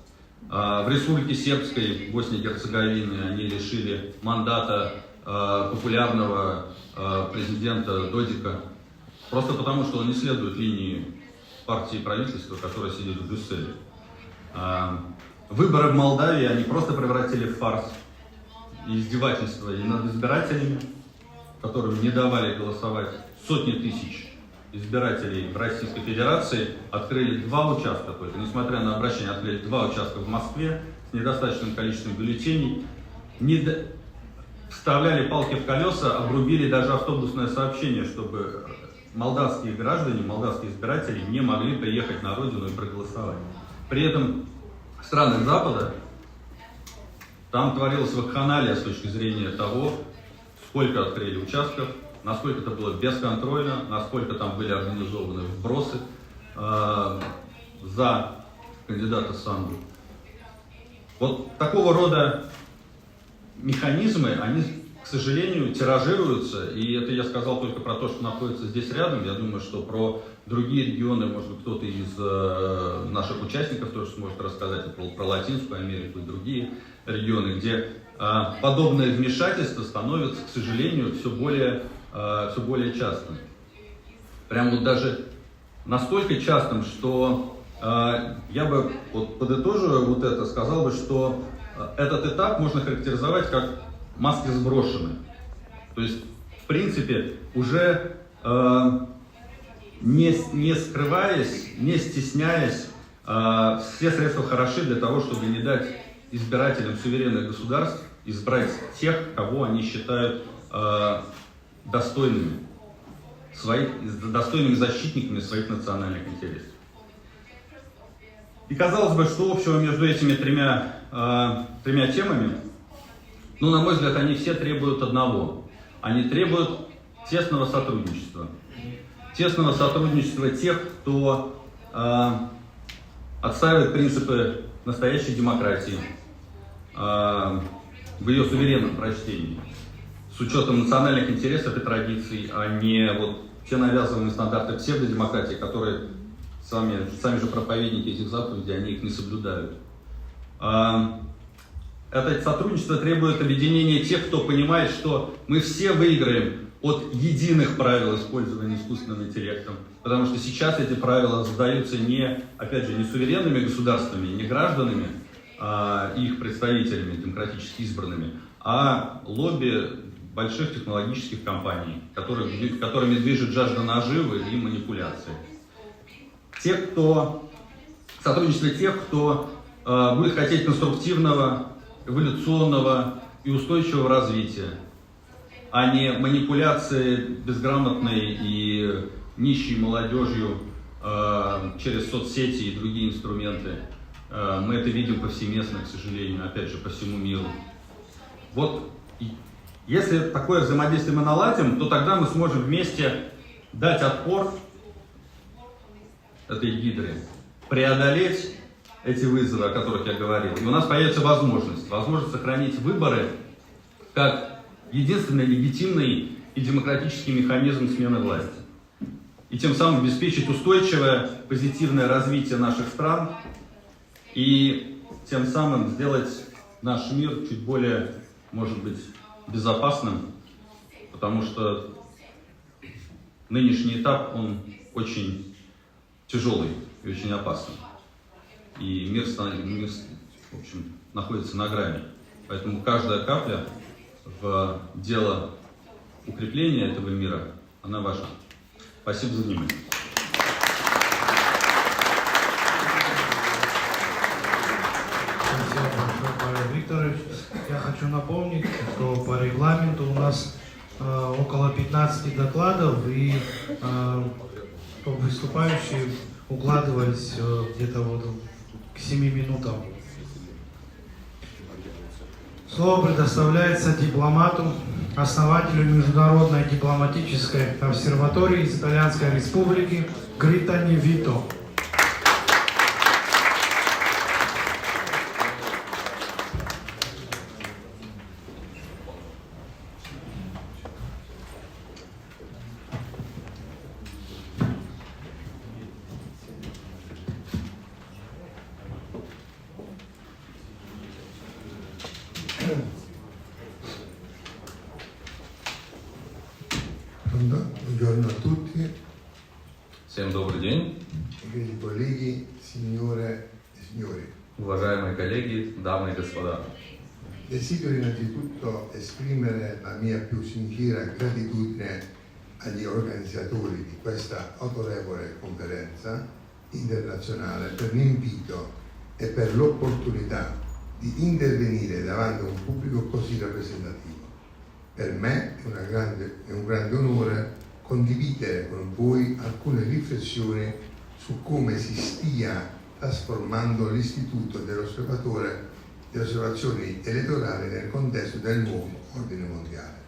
В Республике Сербской, Боснии и Герцеговины, они лишили мандата популярного президента Додика, просто потому что он не следует линии партии и правительства, которая сидит в Брюсселе. Выборы в Молдавии они просто превратили в фарс и издевательство и над избирателями, которым не давали голосовать. Сотни тысяч избирателей в Российской Федерации открыли 2 участка только, несмотря на обращение, открыли 2 участка в Москве с недостаточным количеством бюллетеней, вставляли палки в колеса, обрубили даже автобусное сообщение, чтобы молдавские граждане, молдавские избиратели не могли приехать на родину и проголосовать. При этом в странах Запада там творилась вакханалия с точки зрения того, сколько открыли участков, насколько это было бесконтрольно, насколько там были организованы вбросы за кандидата Санду. Вот такого рода механизмы, они к сожалению, тиражируются, и это я сказал только про то, что находится здесь рядом. Я думаю, что про другие регионы, может быть, кто-то из наших участников тоже сможет рассказать про Латинскую Америку и другие регионы, где подобное вмешательство становится, к сожалению, все более частым. Прям вот даже настолько частым, что я бы, вот подытоживая вот это, сказал бы, что этот этап можно характеризовать как маски сброшены. То есть, в принципе, уже не скрываясь, не стесняясь, все средства хороши для того, чтобы не дать избирателям суверенных государств избрать тех, кого они считают достойными защитниками своих национальных интересов. И казалось бы, что общего между этими тремя темами, ну, на мой взгляд, они все требуют одного. Они требуют тесного сотрудничества. Тесного сотрудничества тех, кто отстаивает принципы настоящей демократии в ее суверенном прочтении, с учетом национальных интересов и традиций, а не вот те навязанные стандарты псевдодемократии, которые сами же проповедники этих заповедей, они их не соблюдают. Это сотрудничество требует объединения тех, кто понимает, что мы все выиграем от единых правил использования искусственным интеллектом, потому что сейчас эти правила задаются опять же, не суверенными государствами, не гражданами, их представителями демократически избранными, а лобби больших технологических компаний, которыми движет жажда наживы и манипуляции. Сотрудничество тех, кто будет хотеть конструктивного, эволюционного и устойчивого развития, а не манипуляции безграмотной и нищей молодежью через соцсети и другие инструменты. Мы это видим повсеместно, к сожалению, опять же, по всему миру. Вот если такое взаимодействие мы наладим, то тогда мы сможем вместе дать отпор этой гидре, преодолеть эти вызовы, о которых я говорил. И у нас появится возможность сохранить выборы как единственный легитимный и демократический механизм смены власти. И тем самым обеспечить устойчивое, позитивное развитие наших стран и тем самым сделать наш мир чуть более, может быть, безопасным, потому что нынешний этап, он очень тяжелый и очень опасный. И мир, в общем, находится на грани. Поэтому каждая капля в дело укрепления этого мира, она важна. Спасибо за внимание. Спасибо большое, Павел Викторович. Я хочу напомнить, что по регламенту у нас около 15 докладов, и чтобы выступающие укладывались где-то вот к 7 минутам. Слово предоставляется дипломату, основателю Международной дипломатической обсерватории из Итальянской Республики Гритани Вито. Buongiorno a tutti, Всем добрый день, colleghi, signore e signori. уважаемые коллеги, дамы и господа. Desidero innanzitutto esprimere la mia più sincera gratitudine agli organizzatori di questa autorevole conferenza internazionale per l'invito e per l'opportunità di intervenire davanti a un pubblico così rappresentativo. Per me è un grande onore condividere con voi alcune riflessioni su come si stia trasformando l'istituto dell'osservatore delle osservazioni elettorali nel contesto del nuovo ordine mondiale.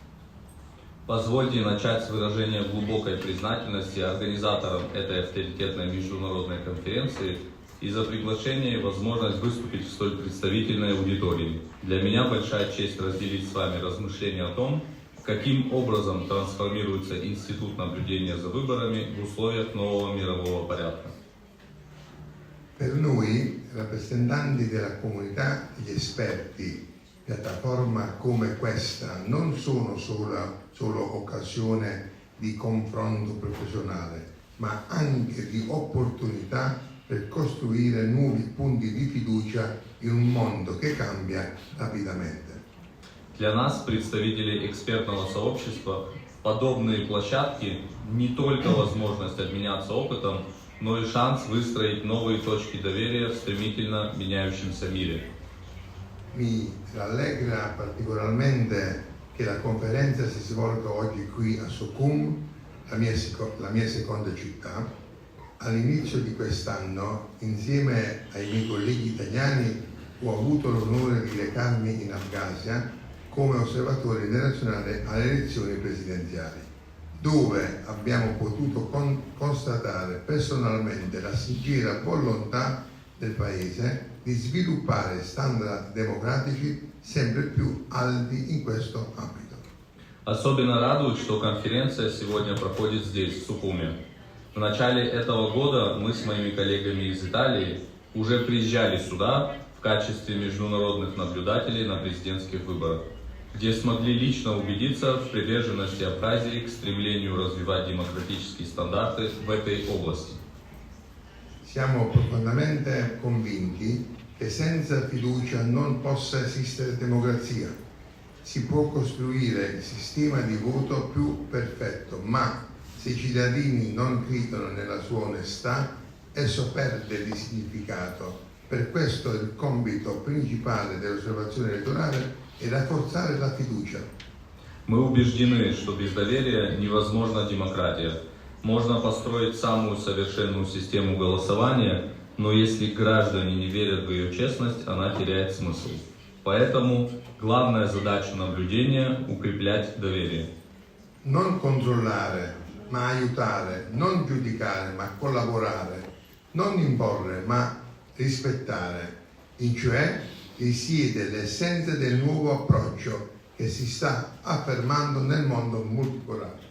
Позвольте начать с выражения глубокой признательности организаторам этой авторитетной международной конференции и за приглашение и возможность выступить в столь представительной аудитории. Для меня большая честь разделить с вами размышления о том, каким образом трансформируется институт наблюдения за выборами в условиях нового мирового порядка. Per noi, rappresentanti della comunità e gli esperti, piattaforma come questa non sono solo occasione di confronto professionale, ma anche di opportunità per costruire nuovi punti di fiducia in un mondo che cambia rapidamente. Для нас, представителей экспертного сообщества, подобные площадки не только возможность обменяться опытом, но и шанс выстроить новые точки доверия в стремительно меняющемся мире. Mi rallegra particolarmente che la conferenza si svolga oggi qui a Sukhum, la mia seconda città. All'inizio di quest'anno, insieme ai miei colleghi italiani, ho avuto l'onore di recarmi in Abkhazia come osservatore internazionale alle elezioni presidenziali, dove abbiamo potuto constatare personalmente la sincera volontà del Paese di sviluppare standard democratici sempre più alti in questo ambito. Особенно радует, что конференция сегодня проходит здесь, в Сухуме. В начале этого года мы с моими коллегами из Италии уже приезжали сюда в качестве международных наблюдателей на президентских выборах, где смогли лично убедиться в приверженности Абхазии к стремлению развивать демократические стандарты в этой области. Siamo profondamente convinti che senza fiducia non possa esistere democrazia. Si può costruire il sistema di voto più perfetto, ma se i cittadini non credano nella sua onestà, esso perde di significato. Per questo il compito principale dell'osservazione elettorale è rafforzare la fiducia. Мы убеждены, что без доверия невозможна демократия. Можно построить самую совершенную систему голосования, но если граждане не верят в ее честность, она теряет смысл. Поэтому главная задача наблюдения – укреплять доверие. Non controllare, ma aiutare, non giudicare, ma collaborare, non imporre, ma rispettare. In cioè risiede l'essenza del nuovo approccio che si sta affermando nel mondo multipolare.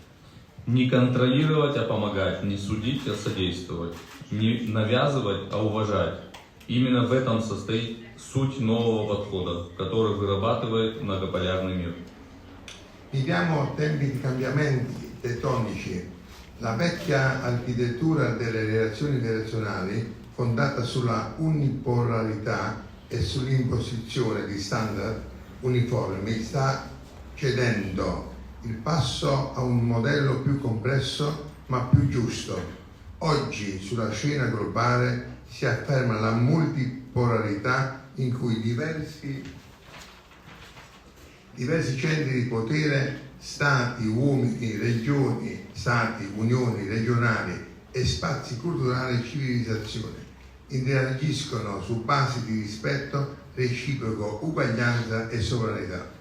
Не контролировать, а помогать, не судить, а содействовать, не навязывать, а уважать. Именно в этом состоит суть нового подхода, который вырабатывает многополярный мир. Viviamo tempi di cambiamenti tettonici. La vecchia architettura delle relazioni internazionali, fondata sulla unipolarità e sull'imposizione di standard uniformi, sta cedendo il passo a un modello più complesso ma più giusto. Oggi sulla scena globale si afferma la multipolarità in cui diversi centri di potere, stati, uomini, regioni, stati, unioni regionali e spazi culturali e civilizzazione interagiscono su basi di rispetto reciproco, uguaglianza e sovranità.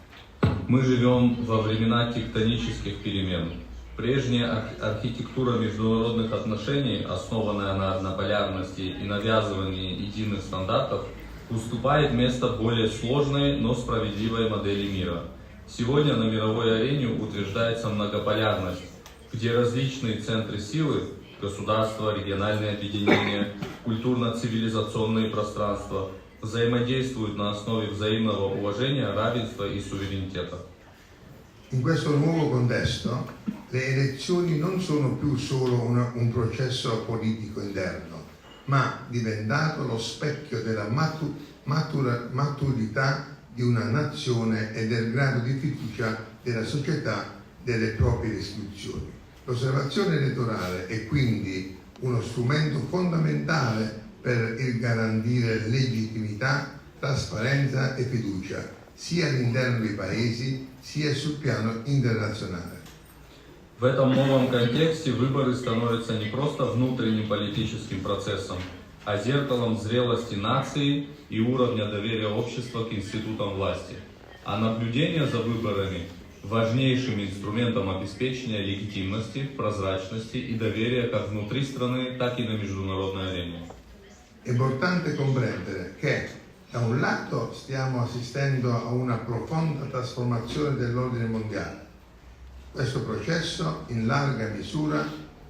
Мы живем во времена тектонических перемен. Прежняя архитектура международных отношений, основанная на однополярности и навязывании единых стандартов, уступает место более сложной, но справедливой модели мира. Сегодня на мировой арене утверждается многополярность, где различные центры силы – государства, региональные объединения, культурно-цивилизационные пространства – взаимодействуют на основе взаимного уважения, равенства и суверенитета. In questo nuovo contesto, le elezioni non sono più solo un processo politico interno, ma diventato lo specchio della maturità di una nazione e del grado di fiducia della società delle proprie istituzioni. L'osservazione elettorale è quindi uno strumento fondamentale per garantire legittimità, trasparenza e fiducia, sia all'interno dei paesi, sia sul piano internazionale. В этом новом контексте выборы становятся не просто внутренним политическим процессом, а зеркалом зрелости нации и уровня доверия общества к институтам власти. А наблюдение за выборами – важнейшим инструментом обеспечения легитимности, прозрачности и доверия как внутри страны, так и на международной арене. È importante comprendere che da un lato stiamo assistendo a una profonda trasformazione dell'ordine mondiale. Questo processo in larga misura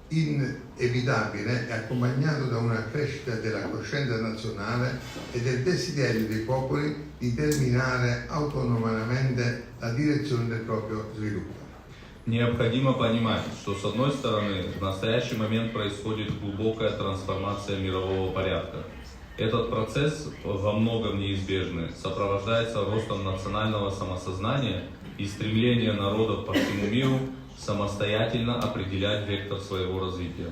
inevitabile è accompagnato da una crescita della coscienza nazionale e del desiderio dei popoli di determinare autonomamente la direzione del proprio sviluppo. Необходимо понимать, что с одной стороны в настоящий момент происходит глубокая трансформация мирового порядка. Этот процесс во многом неизбежный, сопровождается ростом национального самосознания и стремлением народов по всему миру самостоятельно определять вектор своего развития.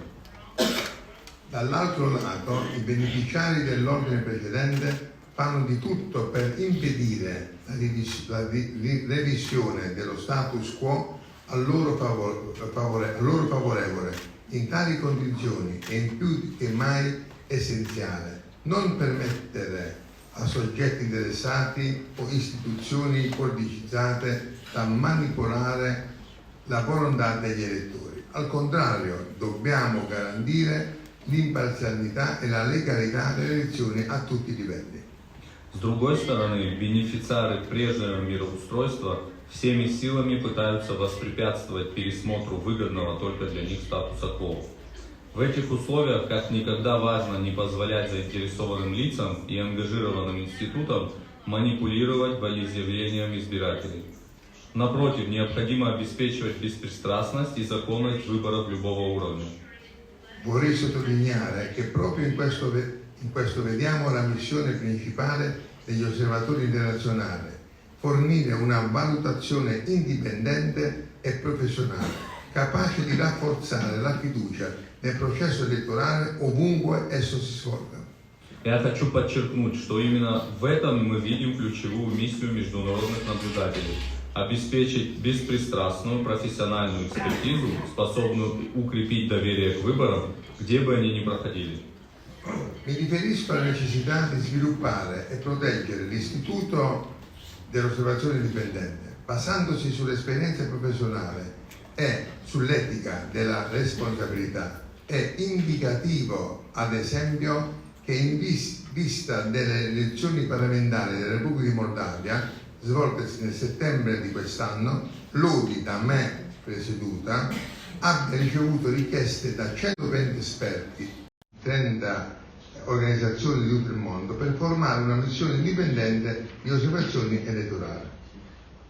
Dall'altro lato, i beneficiari dell'ordine precedente fanno di tutto per impedire la revisione dello status quo a loro favorevole. In tali condizioni è in più che mai essenziale non permettere a soggetti interessati o istituzioni politicizzate da manipolare la volontà degli elettori. Al contrario, dobbiamo garantire l'imparzialità e la legalità delle elezioni a tutti i livelli. С другой стороны, бенефициары прежнего мироустройства всеми силами пытаются воспрепятствовать пересмотру выгодного только для них статуса кво. В этих условиях как никогда важно не позволять заинтересованным лицам и ангажированным институтам манипулировать волеизъявлением избирателей. Напротив, необходимо обеспечивать беспристрастность и законность выборов любого уровня. Vorrei sottolineare che proprio in questo vediamo la missione principale degli osservatori internazionali, fornire una valutazione indipendente e professionale, capace di rafforzare la fiducia nel processo elettorale ovunque esso si svolga. Я хочу подчеркнуть, что именно в этом мы видим ключевую миссию международных наблюдателей – обеспечить беспристрастную профессиональную экспертизу, способную укрепить доверие к выборам, где бы они ни проходили. Mi riferisco alla necessità di sviluppare e proteggere l'istituto dell'osservazione indipendente, basandosi sull'esperienza professionale e sull'etica della responsabilità. È indicativo, ad esempio, che in vista delle elezioni parlamentari della Repubblica di Moldavia, svoltesi nel settembre di quest'anno, l'ODI da me presieduta abbia ricevuto richieste da 120 esperti, 30 organizzazioni di tutto il mondo, per formare una missione indipendente di osservazioni elettorali.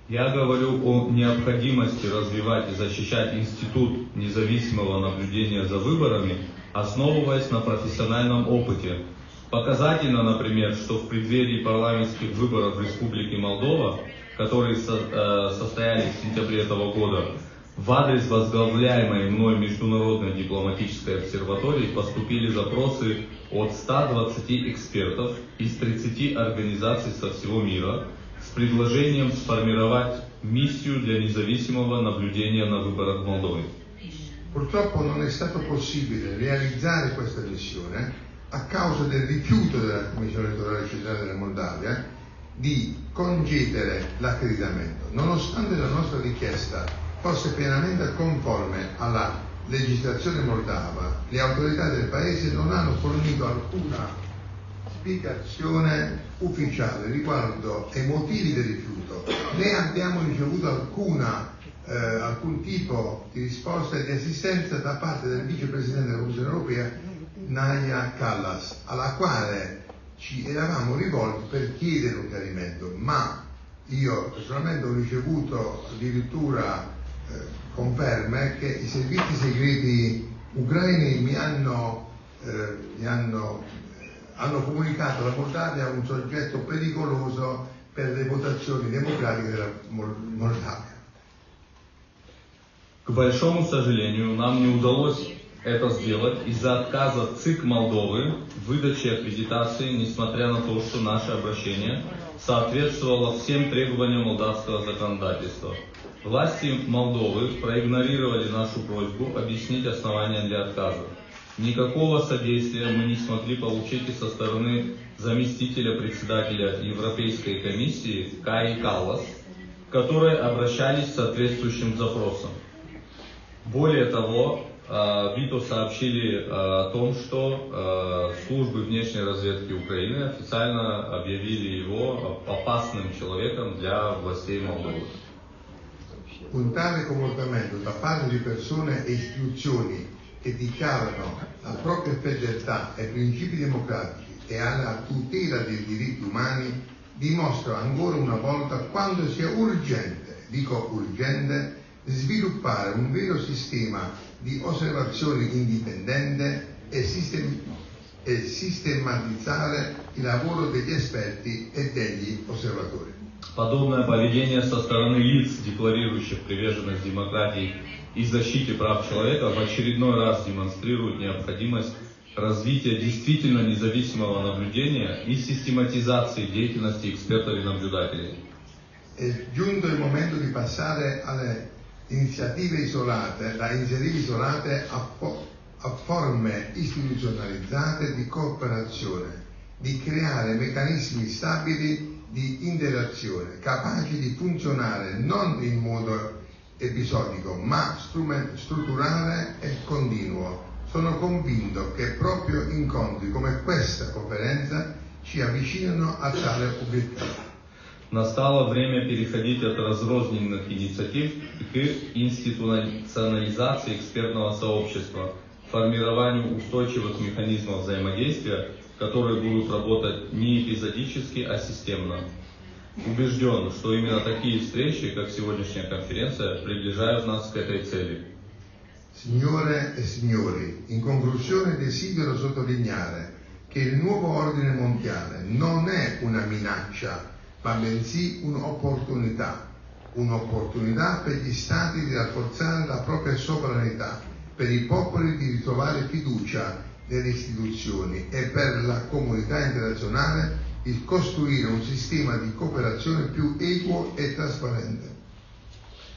Я говорю о необходимости развивать и защищать институт независимого наблюдения за выборами, основываясь на профессиональном опыте. Показательно, например, что в преддверии парламентских выборов в Республике Молдова, которые состоялись в сентябре этого года, в адрес возглавляемой мной Международной дипломатической обсерватории поступили запросы от 120 экспертов из 30 организаций со всего мира с предложением сформировать миссию для независимого наблюдения на выборах в Молдове. Purtroppo non è stato possibile realizzare questa missione a causa del rifiuto della Commissione elettorale centrale della Moldavia di concedere l'accreditamento. Nonostante la nostra richiesta fosse pienamente conforme alla legislazione moldava, le autorità del paese non hanno fornito alcuna spiegazione ufficiale riguardo ai motivi del rifiuto, né abbiamo ricevuto alcun tipo di risposta e di assistenza da parte del vicepresidente della Commissione europea Naya Kallas, alla quale ci eravamo rivolti per chiedere un chiarimento, ma io personalmente ho ricevuto addirittura conferme che i servizi segreti ucraini mi hanno comunicato la Moldavia un soggetto pericoloso per le votazioni democratiche della Moldavia. К большому сожалению, нам не удалось это сделать из-за отказа ЦИК Молдовы в выдаче аккредитации, несмотря на то, что наше обращение соответствовало всем требованиям молдавского законодательства. Власти Молдовы проигнорировали нашу просьбу объяснить основания для отказа. Никакого содействия мы не смогли получить и со стороны заместителя председателя Европейской комиссии Каи Каллас, которые обращались с соответствующим запросом. Более того, ВИТО сообщили о том, что службы внешней разведки Украины официально объявили его опасным человеком для властей Молдовы. Un tale comportamento da parte di persone e istituzioni che dichiarano la propria fedeltà ai principi democratici e alla tutela dei diritti umani dimostra ancora una volta quanto sia urgente, dico urgente, sviluppare un vero sistema di osservazione indipendente e sistematizzare il lavoro degli esperti e degli osservatori. Подобное поведение со стороны лиц, декларирующих приверженность демократии и защите прав человека, в очередной раз демонстрирует необходимость развития действительно независимого наблюдения и систематизации деятельности экспертов и наблюдателей. È giunto il momento di passare alle iniziative isolate a forme istituzionalizzate di cooperazione, di creare meccanismi stabili di interazione, capaci di funzionare non in modo episodico, ma strutturale e continuo. Sono convinto che proprio incontri come questa conferenza ci avvicinano a tale obiettivo. Настало время переходить от разрозненных инициатив к институционализации экспертного сообщества, формированию устойчивых механизмов взаимодействия, которые будут работать не эпизодически, а системно. Убежден, что именно такие встречи, как сегодняшняя конференция, приближают нас к этой цели. Signore e signori, in conclusione desidero sottolineare che il nuovo ordine mondiale non è una minaccia, ma bensì un'opportunità per gli Stati di rafforzare la propria sovranità, per i popoli di ritrovare fiducia nelle istituzioni e per la comunità internazionale di costruire un sistema di cooperazione più equo e trasparente.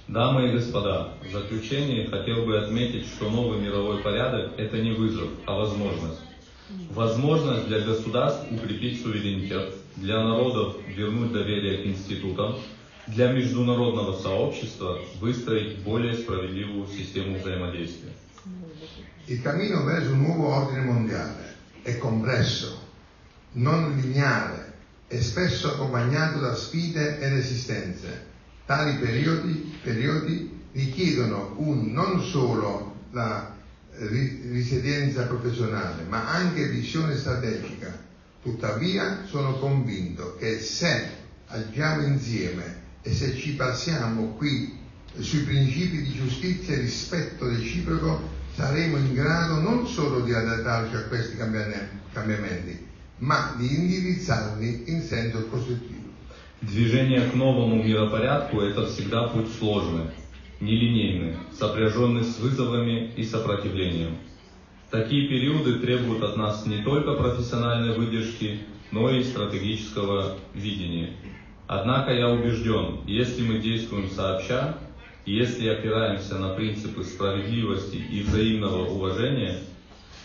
Дамы и господа, в заключение хотел бы отметить, что новый мировой порядок – это не вызов, а возможность. Возможность для государств укрепить суверенитет, для народов вернуть доверие к институтам, для международного сообщества выстроить более справедливую систему взаимодействия. Il cammino verso un nuovo ordine mondiale è complesso, non lineare e spesso accompagnato da sfide e resistenze. Tali periodi richiedono non solo la risilienza professionale, ma anche visione strategica. Tuttavia sono convinto che se agiamo insieme e se ci bassiamo qui sui principi di giustizia e rispetto reciproco, saremo in grado non solo di adattarci a questi cambiamenti, ma di indirizzarli in senso costruttivo. Движение к новому миропорядку – это всегда путь сложный, нелинейный, сопряженный с вызовами и сопротивлением. Такие периоды требуют от нас не только профессиональной выдержки, но и стратегического видения. Однако я убежден, если мы действуем сообща, если опираемся на принципы справедливости и взаимного уважения,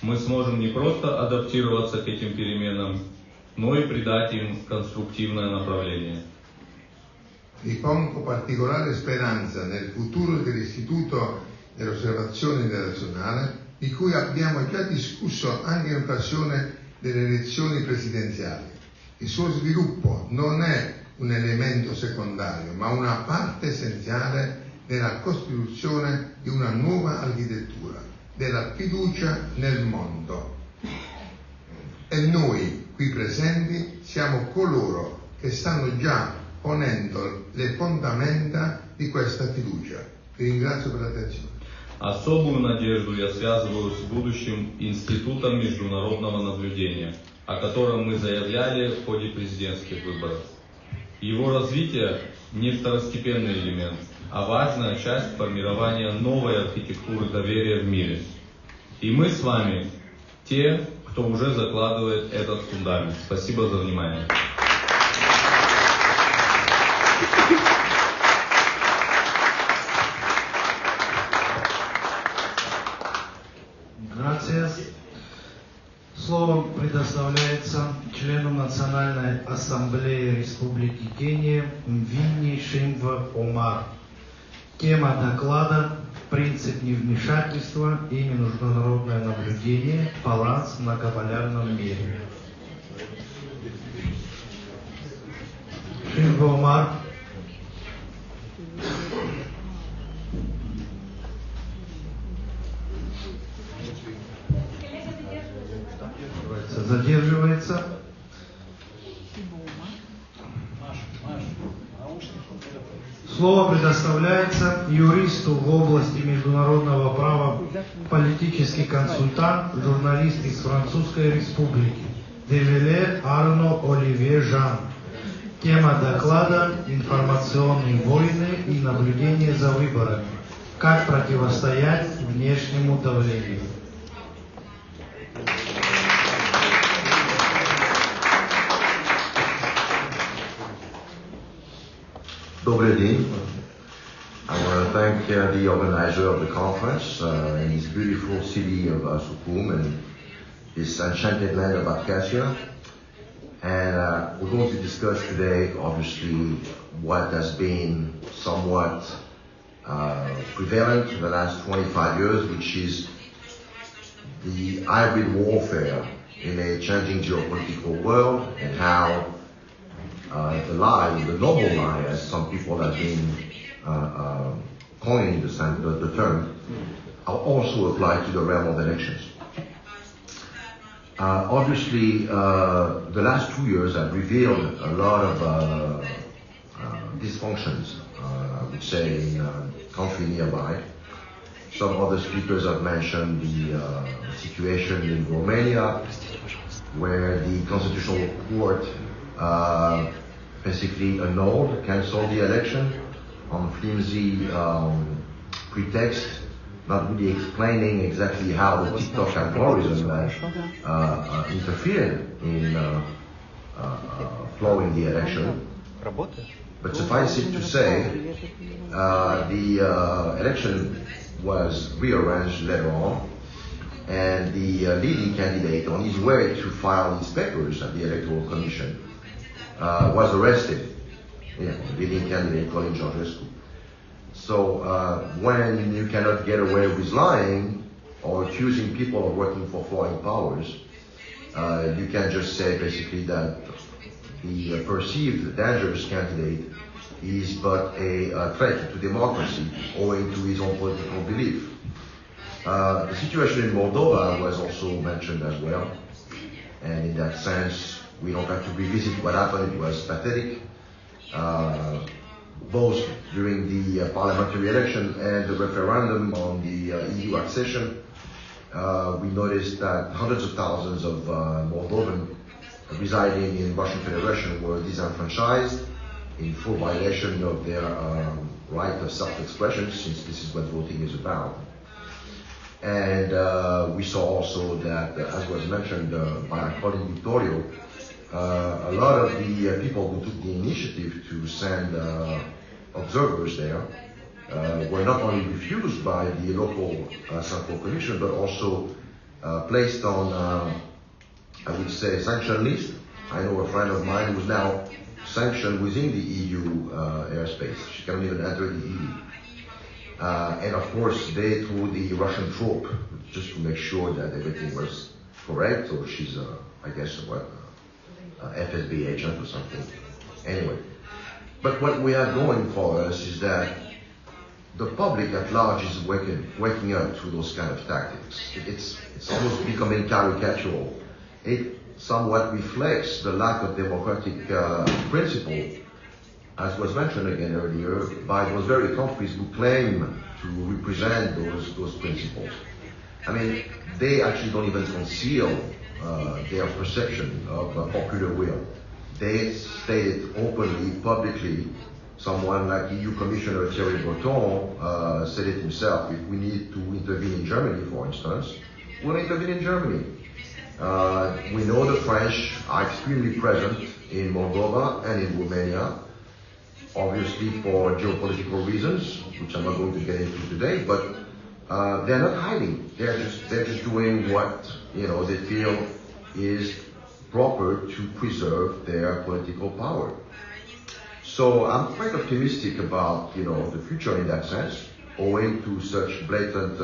мы сможем не просто адаптироваться к этим переменам, но и придать им конструктивное направление. Ripongo particolare speranza nel futuro dell'Istituto dell'Osservazione Internazionale, di cui abbiamo già discusso anche in occasione delle elezioni presidenziali. Il suo sviluppo non è un elemento secondario, ma una parte essenziale nella costituzione di una nuova architettura, della fiducia nel mondo. E noi, qui presenti, siamo coloro che stanno già ponendo le fondamenta di questa fiducia. Vi ringrazio per l'attenzione. Особую надежду я связываю с будущим Институтом международного наблюдения, о котором мы заявляли в ходе президентских выборов. Его развитие не второстепенный элемент, а важная часть формирования новой архитектуры доверия в мире. И мы с вами те, кто уже закладывает этот фундамент. Спасибо за внимание. Слово предоставляется члену Национальной ассамблеи Республики Кения Мвинни Шимва Омар. Тема доклада принцип невмешательства и международное наблюдение, баланс в многополярном мире. Шинго Омар. Задерживается. Слово предоставляется юристу в области международного права, политический консультант, журналист из Французской Республики, Девеле Арно Оливье Жан. Тема доклада «Информационные войны и наблюдение за выборами. Как противостоять внешнему давлению». Добрый день. I want to thank the organizer of the conference in this beautiful city of Sukhum and this enchanted land of Abkhazia. And we're going to discuss today, obviously, what has been somewhat prevalent in the last 25 years, which is the hybrid warfare in a changing geopolitical world, and how the lie, the noble lie, as some people have been coining the term, are also applied to the realm of elections. Obviously, the last 2 years have revealed a lot of dysfunctions, I would say, in country nearby. Some other speakers have mentioned the situation in Romania, where the Constitutional Court basically annulled, cancelled the election on flimsy pretext, not really explaining exactly how the TikTok algorithm interfered in flowing the election. But suffice it to say, the election was rearranged later on, and the leading candidate, on his way to file his papers at the Electoral Commission, was arrested. The leading candidate, Colin Georgescu. So when you cannot get away with lying or accusing people of working for foreign powers, you can just say basically that the perceived dangerous candidate is but a threat to democracy owing to his own political belief. The situation in Moldova was also mentioned as well, and in that sense we don't have to revisit what happened. It was pathetic, both during the parliamentary election and the referendum on the EU accession. We noticed that hundreds of thousands of Moldovans residing in Russian Federation were disenfranchised in full violation of their right of self-expression, since this is what voting is about. And we saw also that, as was mentioned by our colleague Vittorio, a lot of the people who took the initiative to send observers there were not only refused by the local Central Commission, but also placed on, I would say, sanction list. I know a friend of mine who's now sanctioned within the EU airspace. She cannot even enter the EU. And of course, they threw the Russian troop just to make sure that everything was correct, or she's, I guess, FSB agent or something. Anyway, but what we have going for us is that the public at large is waking up to those kind of tactics. It's almost becoming caricatural. It somewhat reflects the lack of democratic principle, as was mentioned again earlier, by those very countries who claim to represent those principles. I mean, they actually don't even conceal their perception of popular will. They stated openly, publicly. Someone like EU Commissioner Thierry Breton said it himself: if we need to intervene in Germany, for instance, we'll intervene in Germany. We know the French are extremely present in Moldova and in Romania, obviously for geopolitical reasons, which I'm not going to get into today, but they're not hiding. They're just doing what they feel is proper to preserve their political power. So I'm quite optimistic about the future in that sense. owing to such blatant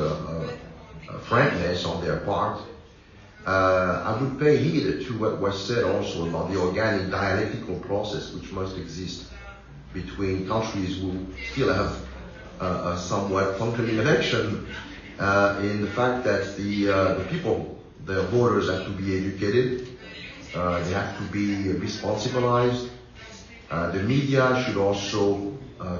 frankness on their part. I would pay heed to what was said also about the organic dialectical process which must exist between countries who still have a somewhat functioning election, in the fact that the people, the voters, have to be educated, they have to be responsibilized. The media should also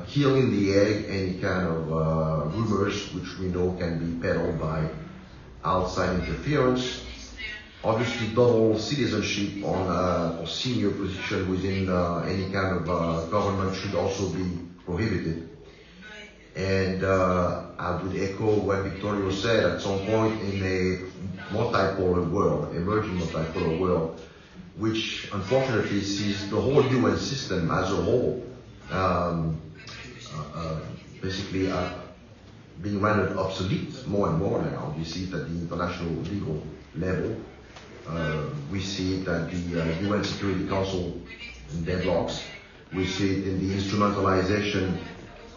kill in the egg any kind of rumors which we know can be peddled by outside interference. Obviously, double citizenship on a senior position within any kind of government should also be prohibited. And I would echo what Victorio said, at some point in a multipolar world, emerging multipolar world, which unfortunately sees the whole UN system as a whole basically being rendered obsolete more and more now. We see it at the international legal level. We see it at the UN Security Council in deadlocks. We see it in the instrumentalization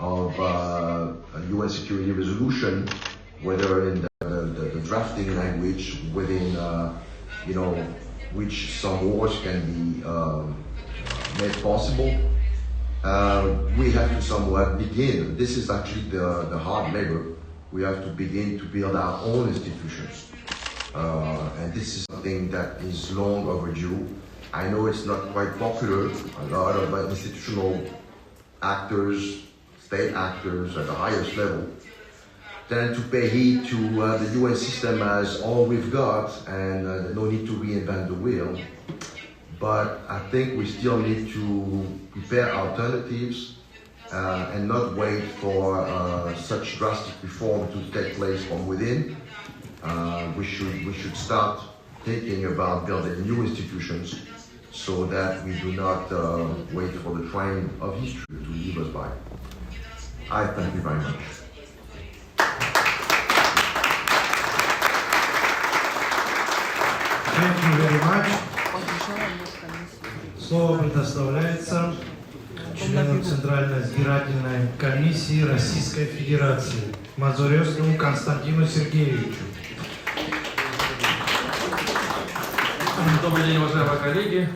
of a UN security resolution, whether in the drafting language within, which some wars can be made possible. We have to somewhat begin. This is actually the hard labor. We have to begin to build our own institutions. And this is something that is long overdue. I know it's not quite popular. A lot of institutional actors, state actors at the highest level, tend to pay heed to the UN system as all we've got and no need to reinvent the wheel. But I think we still need to prepare alternatives and not wait for such drastic reform to take place from within. We should start thinking about building new institutions so that we do not wait for the train of history to leave us by. I thank you very much. Thank you very much. Слово предоставляется члену Центральной избирательной комиссии Российской Федерации Мазуревскому Константину Сергеевичу. Добрый день, уважаемые коллеги.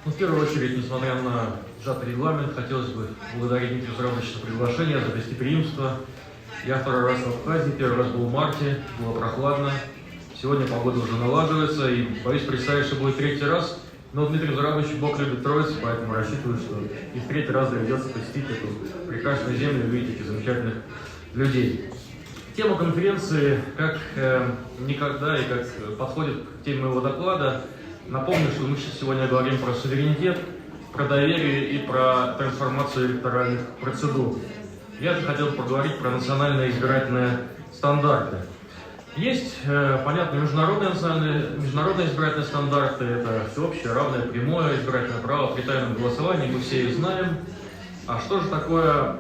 В первую очередь, несмотря на сжатый регламент, хотелось бы благодарить Дмитрия Зурабовича за приглашение, за гостеприимство. Я второй раз в Абхазии, первый раз был в марте, было прохладно. Сегодня погода уже налаживается, и боюсь представить, что будет третий раз. Но Дмитрий Зурабович Бог любит троицу, поэтому рассчитываю, что и в третий раз доведется посетить эту прекрасную землю и увидеть этих замечательных людей. Тема конференции как никогда и как подходит к теме моего доклада. Напомню, что мы сегодня говорим про суверенитет, про доверие и про трансформацию электоральных процедур. Я же хотел поговорить про национальные избирательные стандарты. Есть, понятно, международные избирательные стандарты, это всеобщее, равное, прямое избирательное право при тайном голосовании, мы все их знаем. А что же такое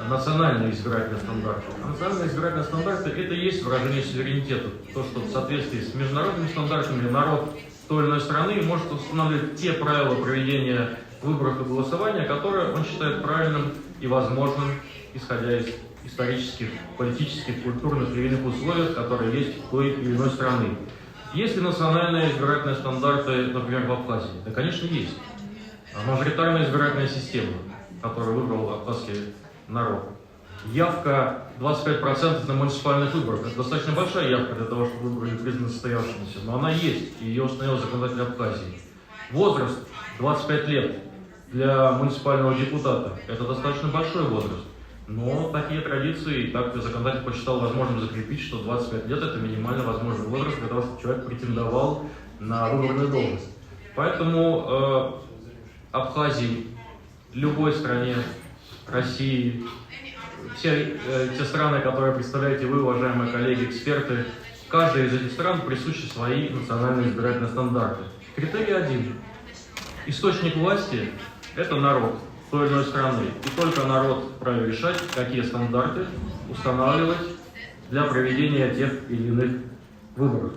национальные избирательные стандарты? Национальные избирательные стандарты – это и есть выражение суверенитета. То, что в соответствии с международными стандартами народ той или иной страны может устанавливать те правила проведения выборов и голосования, которые он считает правильным и возможным, исходя из исторических, политических, культурных и иных условий, которые есть в той или иной страны. Есть ли национальные избирательные стандарты, например, в Абхазии? Да, конечно, есть. Мажоритарная избирательная система, которую выбрал абхазский народ. Явка 25% на муниципальных выборах. Это достаточно большая явка для того, чтобы выборы были признаны состоявшимися, но она есть, и ее установил законодатель Абхазии. Возраст 25 лет для муниципального депутата. Это достаточно большой возраст. Но такие традиции, и так законодатель посчитал возможным закрепить, что 25 лет – это минимально возможный возраст для того, чтобы человек претендовал на выборную должность. Поэтому Абхазии, любой стране, России, все те страны, которые представляете вы, уважаемые коллеги, эксперты, каждой из этих стран присущи свои национальные избирательные стандарты. Критерий один. Источник власти – это народ той или иной страны. И только народ вправе решать, какие стандарты устанавливать для проведения тех или иных выборов.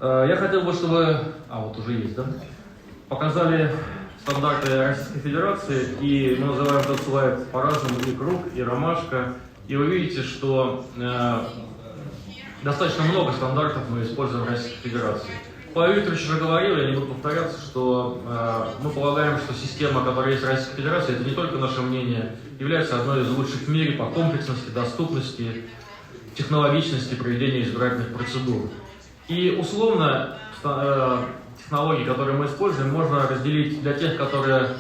Я хотел бы, чтобы, вот уже есть, да, показали стандарты Российской Федерации, и мы называем этот слайд по-разному, и круг, и ромашка. И вы видите, что достаточно много стандартов мы используем в Российской Федерации. Павел Викторович уже говорил, я не буду повторяться, что мы полагаем, что система, которая есть в Российской Федерации, это не только наше мнение, является одной из лучших в мире по комплексности, доступности, технологичности проведения избирательных процедур. И условно технологии, которые мы используем, можно разделить для тех, которые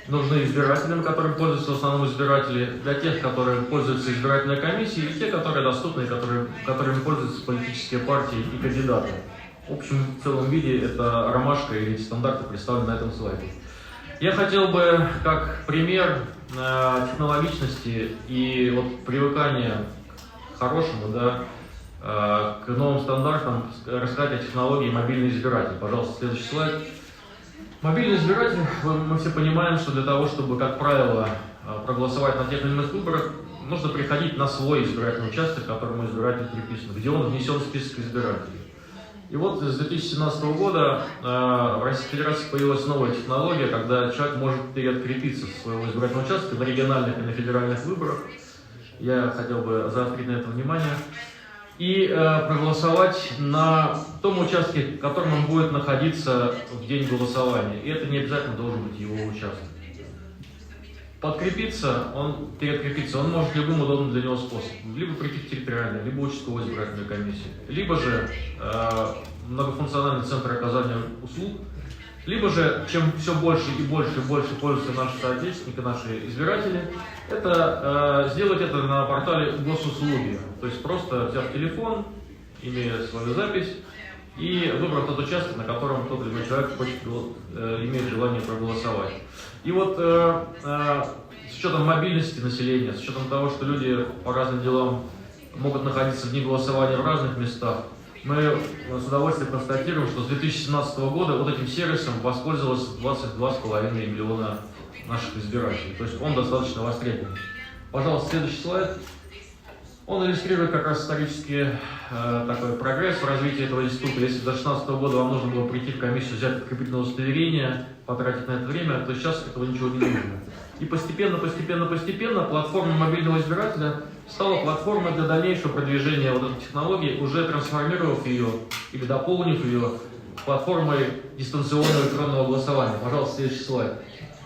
нужны избирателям, которым пользуются в основном избиратели, для тех, которые пользуются избирательной комиссией, и те, которые доступны, и которыми пользуются политические партии и кандидаты. В общем, в целом виде это ромашка или эти стандарты представлены на этом слайде. Я хотел бы, как пример технологичности и вот привыкания к хорошему, да, к новым стандартам, рассказать о технологии мобильный избиратель. Пожалуйста, следующий слайд. Мобильный избиратель, мы все понимаем, что для того, чтобы, как правило, проголосовать на тех или иных выборах, нужно приходить на свой избирательный участок, к которому избиратель приписан, где он внесен в список избирателей. И вот с 2017 года в Российской Федерации появилась новая технология, когда человек может переоткрепиться со своего избирательного участка на региональных и на федеральных выборах. Я хотел бы заострить на это внимание. И проголосовать на том участке, в котором он будет находиться в день голосования. И это не обязательно должен быть его участок. Переоткрепиться он может любым удобным для него способом. Либо прийти в территориальную, либо участковую избирательную комиссию. Либо же многофункциональный центр оказания услуг. Либо же, чем все больше и больше и больше пользуются наши соотечественники, наши избиратели, это сделать это на портале госуслуги. То есть просто взяв телефон, имея свою запись, и выбрав тот участок, на котором тот или иной человек имеет желание проголосовать. И вот с учетом мобильности населения, с учетом того, что люди по разным делам могут находиться в дни голосования в разных местах, мы с удовольствием констатируем, что с 2017 года вот этим сервисом воспользовалось 22,5 миллиона наших избирателей. То есть он достаточно востребован. Пожалуйста, следующий слайд. Он иллюстрирует как раз исторический такой прогресс в развитии этого института. Если до 2016 года вам нужно было прийти в комиссию, взять подкрепительное удостоверение, потратить на это время, то сейчас этого ничего не нужно. И постепенно платформа мобильного избирателя стала платформой для дальнейшего продвижения вот этой технологии, уже трансформировав ее или дополнив ее платформой дистанционного электронного голосования. Пожалуйста, следующий слайд.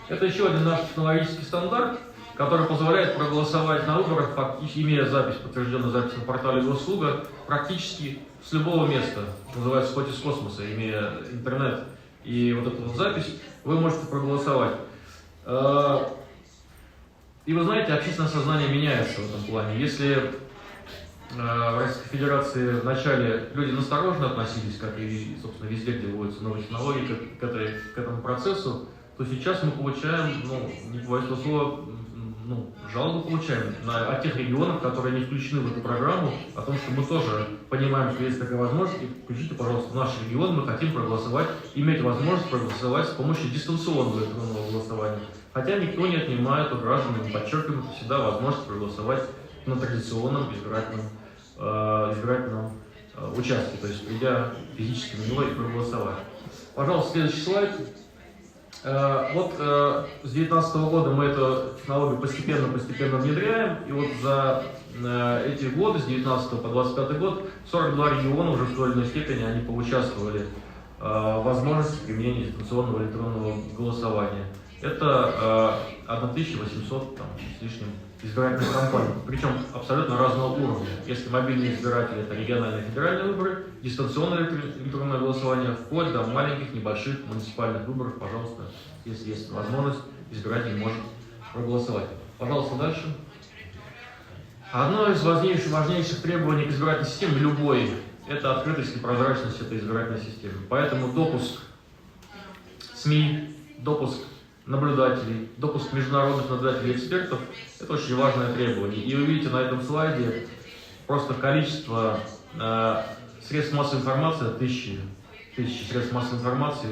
Это еще один наш технологический стандарт, который позволяет проголосовать на выборах, имея запись, подтвержденную запись на портале Госуслуга, практически с любого места, называется «Хоть из космоса», имея интернет и вот эту вот запись, вы можете проголосовать. И вы знаете, общественное сознание меняется в этом плане. Если в Российской Федерации вначале люди настороженно относились, как и, собственно, везде, где вводятся новые технологии, к этому процессу, то сейчас мы получаем, не побоюсь этого слова, жалобы получаем от тех регионов, которые не включены в эту программу, о том, что мы тоже понимаем, что есть такая возможность, и включите, пожалуйста, в наш регион, мы хотим проголосовать, иметь возможность проголосовать с помощью дистанционного электронного голосования. Хотя никто не отнимает у граждан, мы подчеркиваем, это всегда возможность проголосовать на традиционном избирательном участке, то есть придя физически на него и проголосовать. Пожалуйста, следующий слайд. Вот с 2019 года мы эту технологию постепенно внедряем, и вот за эти годы, с 2019 по 2025 год, 42 региона уже в той или иной степени они поучаствовали в возможности применения дистанционного электронного голосования. Это 1800 с лишним избирательных кампаний, причем абсолютно разного уровня. Если мобильные избиратели — это региональные и федеральные выборы, дистанционное электронное голосование вплоть до маленьких, небольших муниципальных выборов, пожалуйста, если есть возможность, избиратель может проголосовать. Пожалуйста, дальше. Одно из важнейших требований к избирательной системе любой — это открытость и прозрачность этой избирательной системы. Поэтому допуск СМИ, допуск наблюдателей, допуск международных наблюдателей и экспертов — это очень важное требование. И вы видите на этом слайде просто количество средств массовой информации, тысячи средств массовой информации,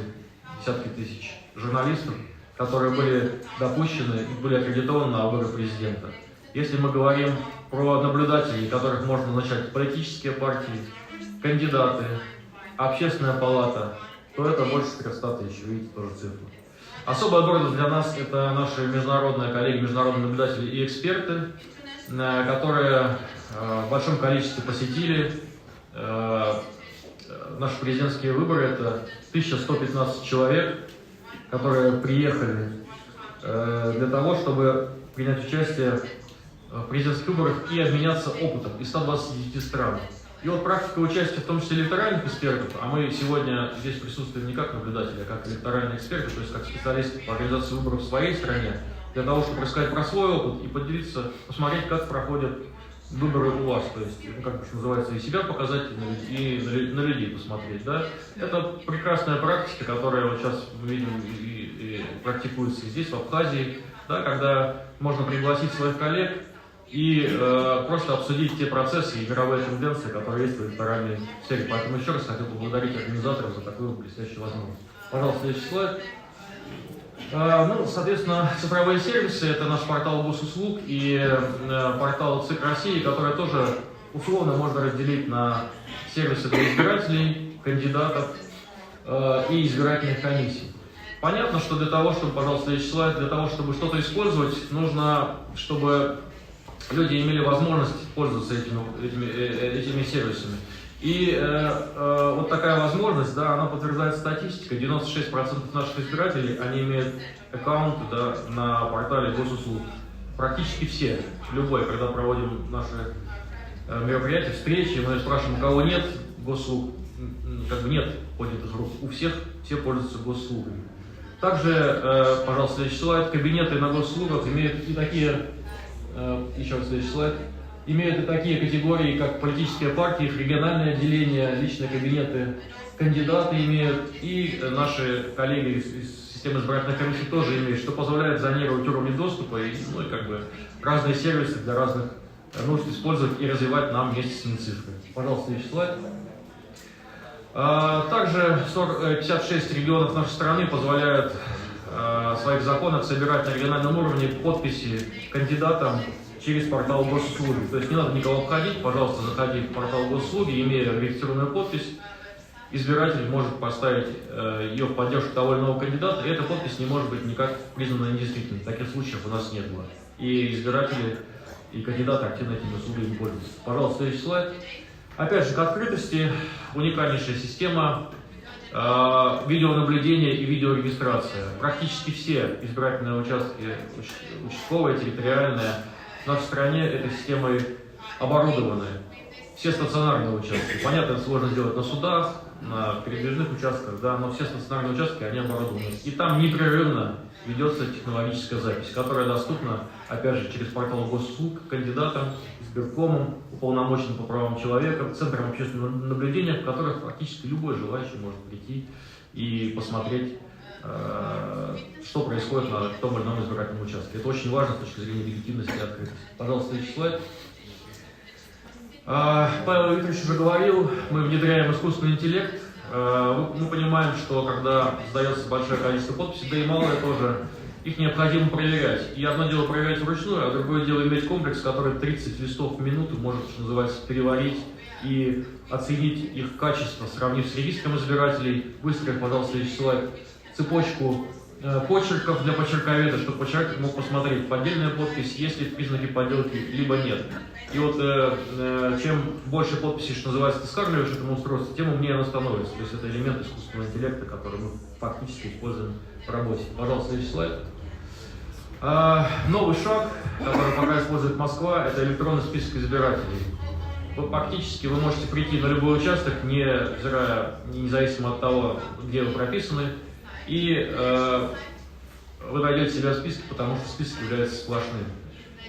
десятки тысяч журналистов, которые были допущены и были аккредитованы на выборы президента. Если мы говорим про наблюдателей, которых можно назначать политические партии, кандидаты, общественная палата, то это больше 300 тысяч, видите тоже цифру. Особая гордость для нас — это наши международные коллеги, международные наблюдатели и эксперты, которые в большом количестве посетили наши президентские выборы. Это 1115 человек, которые приехали для того, чтобы принять участие в президентских выборах и обменяться опытом из 129 стран. И вот практика участия, в том числе электоральных экспертов, а мы сегодня здесь присутствуем не как наблюдатели, а как электоральные эксперты, то есть как специалисты по организации выборов в своей стране, для того, чтобы рассказать про свой опыт и поделиться, посмотреть, как проходят выборы у вас, то есть, ну, как называется, и себя показать, и на людей посмотреть, да. Это прекрасная практика, которая вот сейчас мы видим и практикуется и здесь, в Абхазии, да, когда можно пригласить своих коллег и просто обсудить те процессы и мировые тенденции, которые есть в электоральной сфере. Поэтому еще раз хотел поблагодарить организаторов за такую блестящую возможность. Пожалуйста, следующий слайд. Ну, соответственно, цифровые сервисы — это наш портал госуслуг и портал ЦИК России, который тоже условно можно разделить на сервисы для избирателей, кандидатов и избирательных комиссий. Понятно, что для того, чтобы, пожалуйста, следующий слайд, для того, чтобы что-то использовать, нужно, чтобы люди имели возможность пользоваться этими сервисами. И вот такая возможность, да, она подтверждает статистикой. 96% наших избирателей, они имеют аккаунты, да, на портале госуслуг. Практически все, любой, когда проводим наши мероприятия, встречи, мы спрашиваем, у кого нет госуслуг, как бы нет поднятых рук, у всех все пользуются госуслугами. Также, пожалуйста, следующий слайд, кабинеты на госуслугах имеют и такие, еще раз следующий слайд, имеют и такие категории, как политические партии, их региональное отделение, личные кабинеты, кандидаты имеют, и наши коллеги из системы избирательных комиссий тоже имеют, что позволяет зонировать уровни доступа и, ну, и как бы разные сервисы для разных нужд использовать и развивать нам вместе с Минцифрой. Пожалуйста, следующий слайд. Также 56 регионов нашей страны позволяют в своих законах собирать на региональном уровне подписи кандидатам через портал госуслуги. То есть не надо никого обходить, пожалуйста, заходи в портал госуслуги, имея верифицированную подпись, избиратель может поставить ее в поддержку того или иного кандидата, и эта подпись не может быть никак признана недействительной. Таких случаев у нас не было. И избиратели, и кандидаты активно этими услугами пользуются. Пожалуйста, следующий слайд. Опять же, к открытости уникальнейшая система видеонаблюдения и видеорегистрация. Практически все избирательные участки, участковые, территориальные, в нашей стране этой системой оборудованы. Все стационарные участки. Понятно, это сложно сделать на судах, на передвижных участках, да, но все стационарные участки, они оборудованы. И там непрерывно ведется технологическая запись, которая доступна, опять же, через портал госуслуг кандидатам, избиркомам, уполномоченным по правам человека, центрам общественного наблюдения, в которых практически любой желающий может прийти и посмотреть, что происходит на том или ином избирательном участке. Это очень важно с точки зрения легитимности и открытости. Пожалуйста, следующий слайд. Павел Викторович уже говорил, мы внедряем искусственный интеллект. Мы понимаем, что когда сдается большое количество подписей, да и малое тоже, их необходимо проверять. И одно дело проверять вручную, а другое дело иметь комплекс, который 30 листов в минуту может, что называется, переварить и оценить их качество, сравнив с регистром избирателей. Выстроив, пожалуйста, следующий слайд, цепочку почерков для почерковеда, чтобы почерковед мог посмотреть, поддельная подпись, есть ли признаки подделки, либо нет. И вот чем больше подписей, что называется, ты скармливаешь этому устройству, тем умнее оно становится. То есть это элемент искусственного интеллекта, который мы фактически используем в работе. Пожалуйста, следующий слайд. Новый шаг, который пока использует Москва, это электронный список избирателей. Фактически вы можете прийти на любой участок, независимо от того, где вы прописаны, и вы найдете себя в списке, потому что список является сплошным.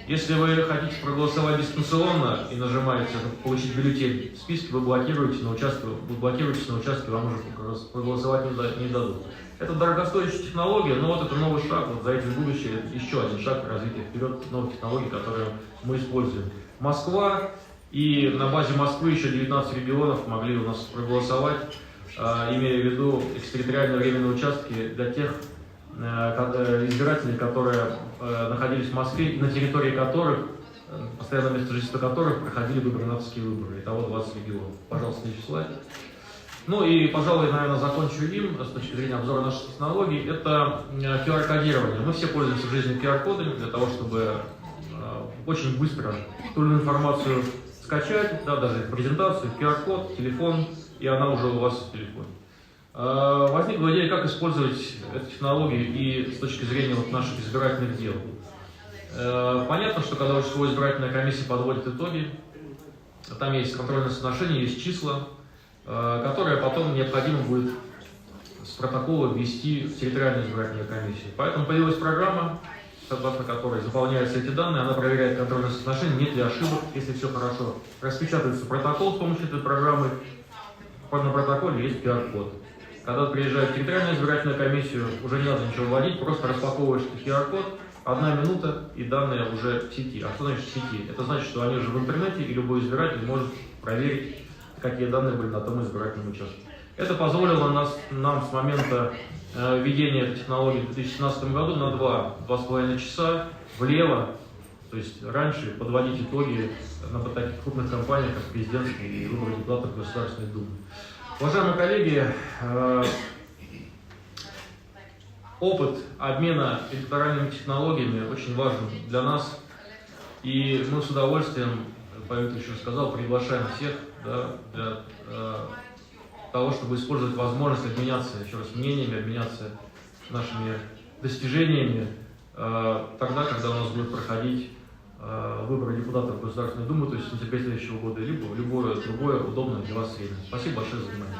Если вы хотите проголосовать дистанционно и нажимаете «Получить бюллетень» в списке, вы блокируетесь на участке, вам уже проголосовать не дадут. Это дорогостоящая технология, но вот это новый шаг, вот за этим будущее, это еще один шаг развития вперед новых технологий, которые мы используем. Москва, и на базе Москвы еще 19 регионов могли у нас проголосовать, имея в виду экстерриториальные временные участки для тех избирателей, которые находились в Москве и на территории которых, постоянное место жительства которых проходили губернаторские выборы. Итого 20 регионов. Пожалуйста, следующий слайд. Ну и, пожалуй, наверное, закончу им с точки зрения обзора наших технологий. Это QR-кодирование. Мы все пользуемся в жизни QR-кодами для того, чтобы очень быстро ту или иную информацию скачать, да, даже презентацию, QR-код, телефон, и она уже у вас в телефоне. Возникла идея, как использовать эту технологию и с точки зрения вот наших избирательных дел. Понятно, что когда участковая избирательная комиссия подводит итоги, там есть контрольное соотношение, есть числа, которые потом необходимо будет с протокола ввести в территориальную избирательную комиссию. Поэтому появилась программа, согласно которой заполняются эти данные, она проверяет контрольное соотношение, нет ли ошибок, если все хорошо. Распечатывается протокол с помощью этой программы, на протоколе есть QR-код. Когда приезжает в территориальную избирательную комиссию, уже не надо ничего вводить, просто распаковываешь QR-код, 1 минута, и данные уже в сети. А что значит в сети? Это значит, что они уже в интернете, и любой избиратель может проверить, какие данные были на том избирательном участке. Это позволило нам с момента введения этой технологии в 2017 году на 2,5 часа влево, то есть раньше подводить итоги на таких крупных кампаниях, как президентские и выборы депутатов Государственной Думы. Уважаемые коллеги, опыт обмена электоральными технологиями очень важен для нас, и мы с удовольствием, Павел еще сказал, приглашаем всех, да, для того, чтобы использовать возможность обменяться, еще раз, мнениями, обменяться нашими достижениями тогда, когда у нас будет проходить выборы депутатов Государственной Думы, то есть в сентябре следующего года, либо любое другое удобное для вас время. Спасибо большое за внимание.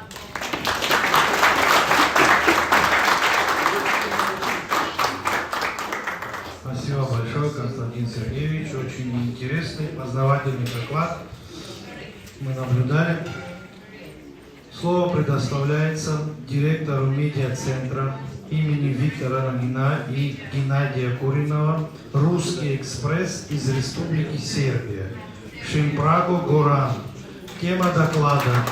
Спасибо большое, Константин Сергеевич. Очень интересный, познавательный доклад. Мы наблюдали. Слово предоставляется директору медиацентра имени Виктора Ранина и Геннадия Куринова «Русский экспресс» из Республики Сербия. Шимпраго Горан. Тема доклада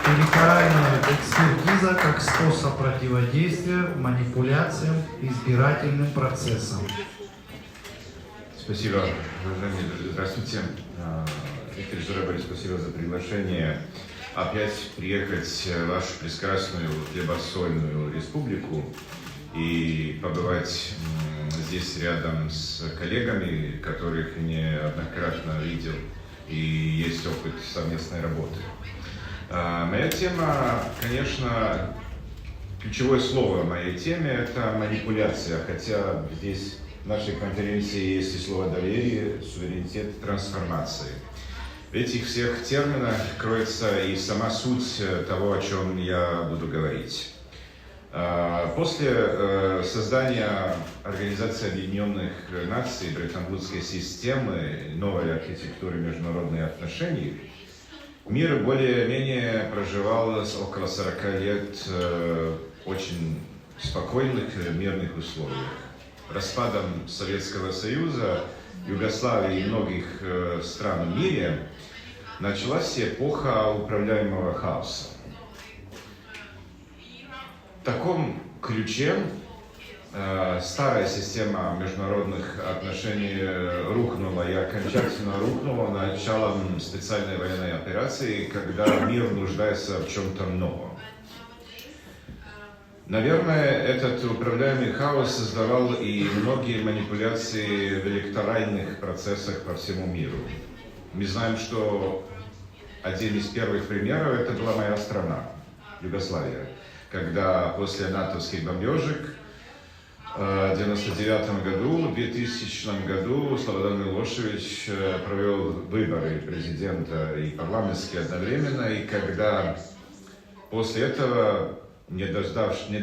«Электоральная экспертиза как способ противодействия манипуляциям избирательным процессом». Спасибо, уважаемые, здравствуйте. Виктор Журабович, спасибо за приглашение опять приехать в вашу прекрасную хлебосольную республику и побывать здесь рядом с коллегами, которых неоднократно видел, и есть опыт совместной работы. Моя тема, конечно, ключевое слово в моей теме – это манипуляция, хотя здесь в нашей конференции есть и слово доверие, суверенитет, трансформация. В этих всех терминах кроется и сама суть того, о чем я буду говорить. После создания Организации Объединенных Наций, Бреттон-Вудской системы, новой архитектуры международных отношений, мир более-менее проживал около 40 лет очень спокойных, мирных условиях. Распадом Советского Союза, Югославии и многих стран в мире началась эпоха управляемого хаоса. В таком ключе старая система международных отношений рухнула и окончательно рухнула началом специальной военной операции, когда мир нуждается в чем-то новом. Наверное, этот управляемый хаос создавал и многие манипуляции в электоральных процессах по всему миру. Мы знаем, что один из первых примеров это была моя страна, Югославия, когда после натовских бомбежек в 1999 году, в 2000 году Слободан Милошевич провел выборы президента и парламентские одновременно, и когда после этого, не дождавших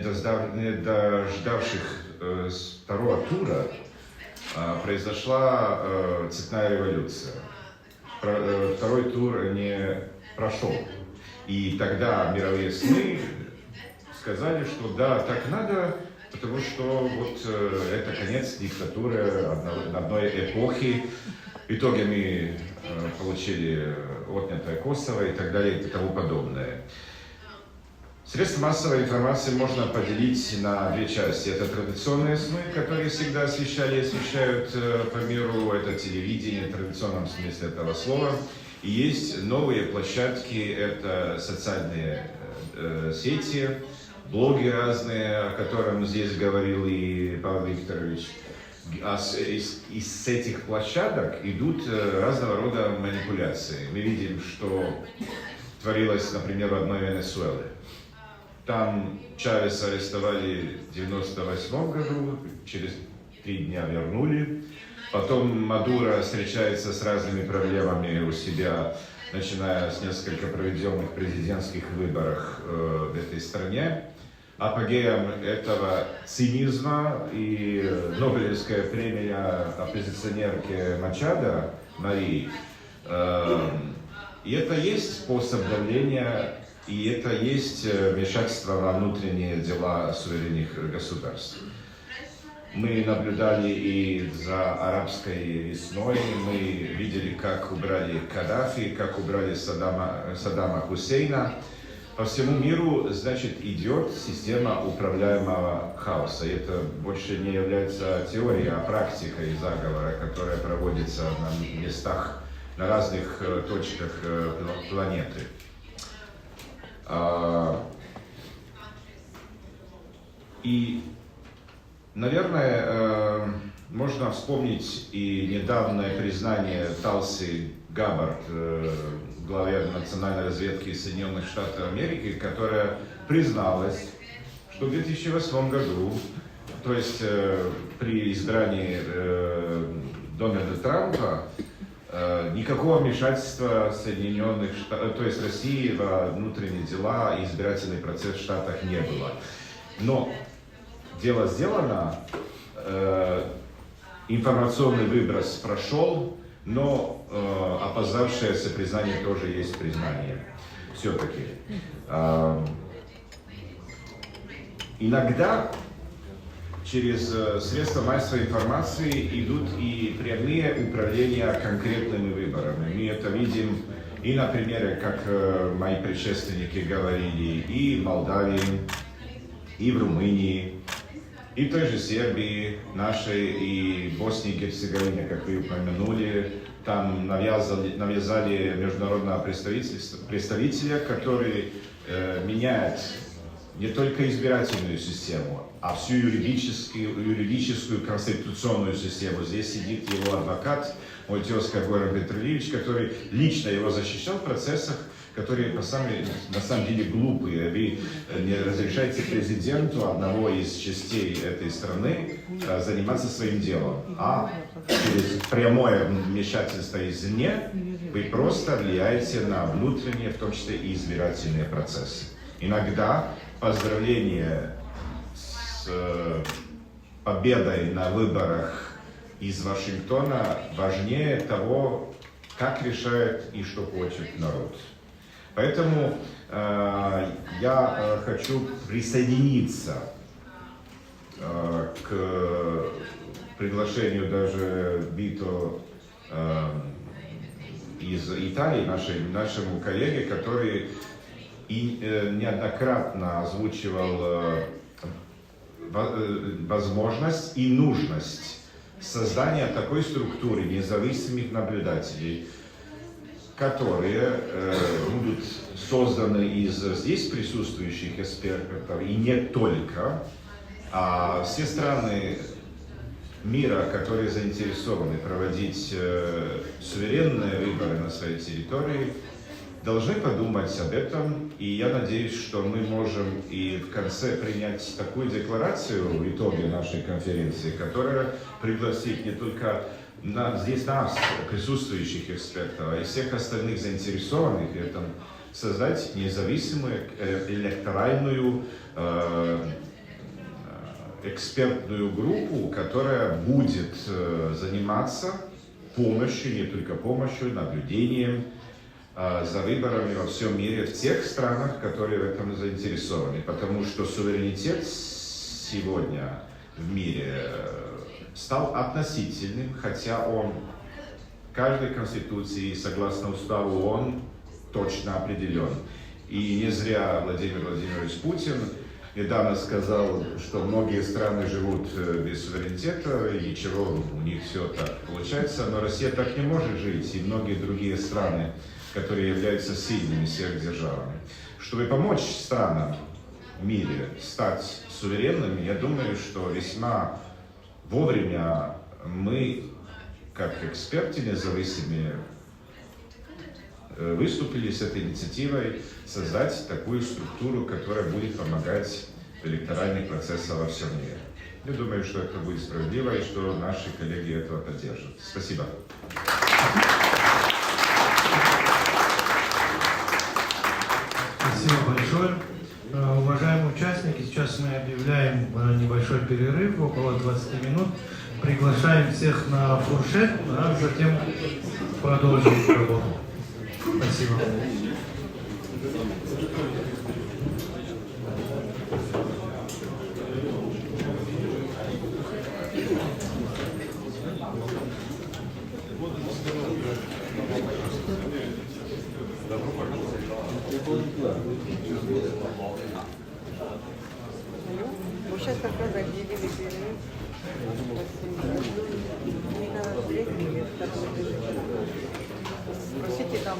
второго тура, произошла цветная революция. Второй тур не прошел. И тогда мировые СМИ сказали, что да, так надо, потому что вот это конец диктатуры одной эпохи. В итоге мы получили отнятое Косово и так далее и тому подобное. Средства массовой информации можно поделить на две части. Это традиционные СМИ, которые всегда освещали и освещают по миру. Это телевидение в традиционном смысле этого слова. И есть новые площадки, это социальные сети, блоги разные, о которых здесь говорил и Павел Викторович. А из этих площадок идут разного рода манипуляции. Мы видим, что творилось, например, в одной Венесуэле. Там Чавеса арестовали в 1998 году, через 3 дня вернули. Потом Мадуро встречается с разными проблемами у себя, начиная с несколько проведенных президентских выборов в этой стране. Апогеем этого цинизма и Нобелевская премия оппозиционерке Мачадо Марии. И это есть способ давления, и это есть вмешательство во внутренние дела суверенных государств. Мы наблюдали и за арабской весной, мы видели, как убрали Каддафи, как убрали Саддама Хусейна. По всему миру, значит, идет система управляемого хаоса. И это больше не является теорией, а практикой заговора, которая проводится на местах, на разных точках планеты. И, наверное, можно вспомнить и недавнее признание Талси Габбард, главе национальной разведки Соединенных Штатов Америки, которая призналась, что в 2008 году, то есть при избрании Дональда Трампа, никакого вмешательства Соединенных Штатов, то есть России, во внутренние дела и избирательный процесс в Штатах не было. Но дело сделано, информационный выброс прошел, но опоздавшееся признание тоже есть признание. Все-таки. Иногда через средства массовой информации идут и прямые управления конкретными выборами. Мы это видим и на примере, как мои предшественники говорили, и в Молдавии, и в Румынии, и в той же Сербии, нашей, и Боснии и Герцеговине, как вы упомянули. Там навязали международного представителя, который меняет не только избирательную систему, а всю юридическую конституционную систему. Здесь сидит его адвокат, мой тезка Горан Петролевич, который лично его защищал в процессах, которые на самом деле глупые. Вы не разрешаете президенту одного из частей этой страны заниматься своим делом, а через прямое вмешательство извне вы просто влияете на внутренние, в том числе и избирательные процессы. Иногда поздравление с победой на выборах из Вашингтона важнее того, как решает и что хочет народ. Поэтому я хочу присоединиться к приглашению даже Вито из Италии, нашему коллеге, который и неоднократно озвучивал возможность и нужность создания такой структуры независимых наблюдателей, которые будут созданы из здесь присутствующих экспертов, и не только, а все страны мира, которые заинтересованы проводить суверенные выборы на своей территории, должны подумать об этом, и я надеюсь, что мы можем и в конце принять такую декларацию в итоге нашей конференции, которая пригласит не только здесь нас, присутствующих экспертов, а и всех остальных заинтересованных в этом, создать независимую электоральную экспертную группу, которая будет заниматься помощью, не только помощью, наблюдением за выборами во всем мире, в тех странах, которые в этом заинтересованы. Потому что суверенитет сегодня в мире стал относительным, хотя он каждой конституции, согласно уставу ООН, точно определен. И не зря Владимир Владимирович Путин недавно сказал, что многие страны живут без суверенитета, и ничего, у них все так получается, но Россия так не может жить, и многие другие страны, которые являются сильными сверхдержавами. Чтобы помочь странам в мире стать суверенными, я думаю, что весьма вовремя мы, как эксперты независимые, выступили с этой инициативой создать такую структуру, которая будет помогать в электоральных процессах во всем мире. Я думаю, что это будет справедливо и что наши коллеги этого поддержат. Спасибо. Спасибо большое. Уважаемые участники, сейчас мы объявляем небольшой перерыв, около 20 минут. Приглашаем всех на фуршет, а затем продолжим работу. Спасибо. Мы сейчас как раз объявили перерыв. Не надо третий или второй. Спросите там.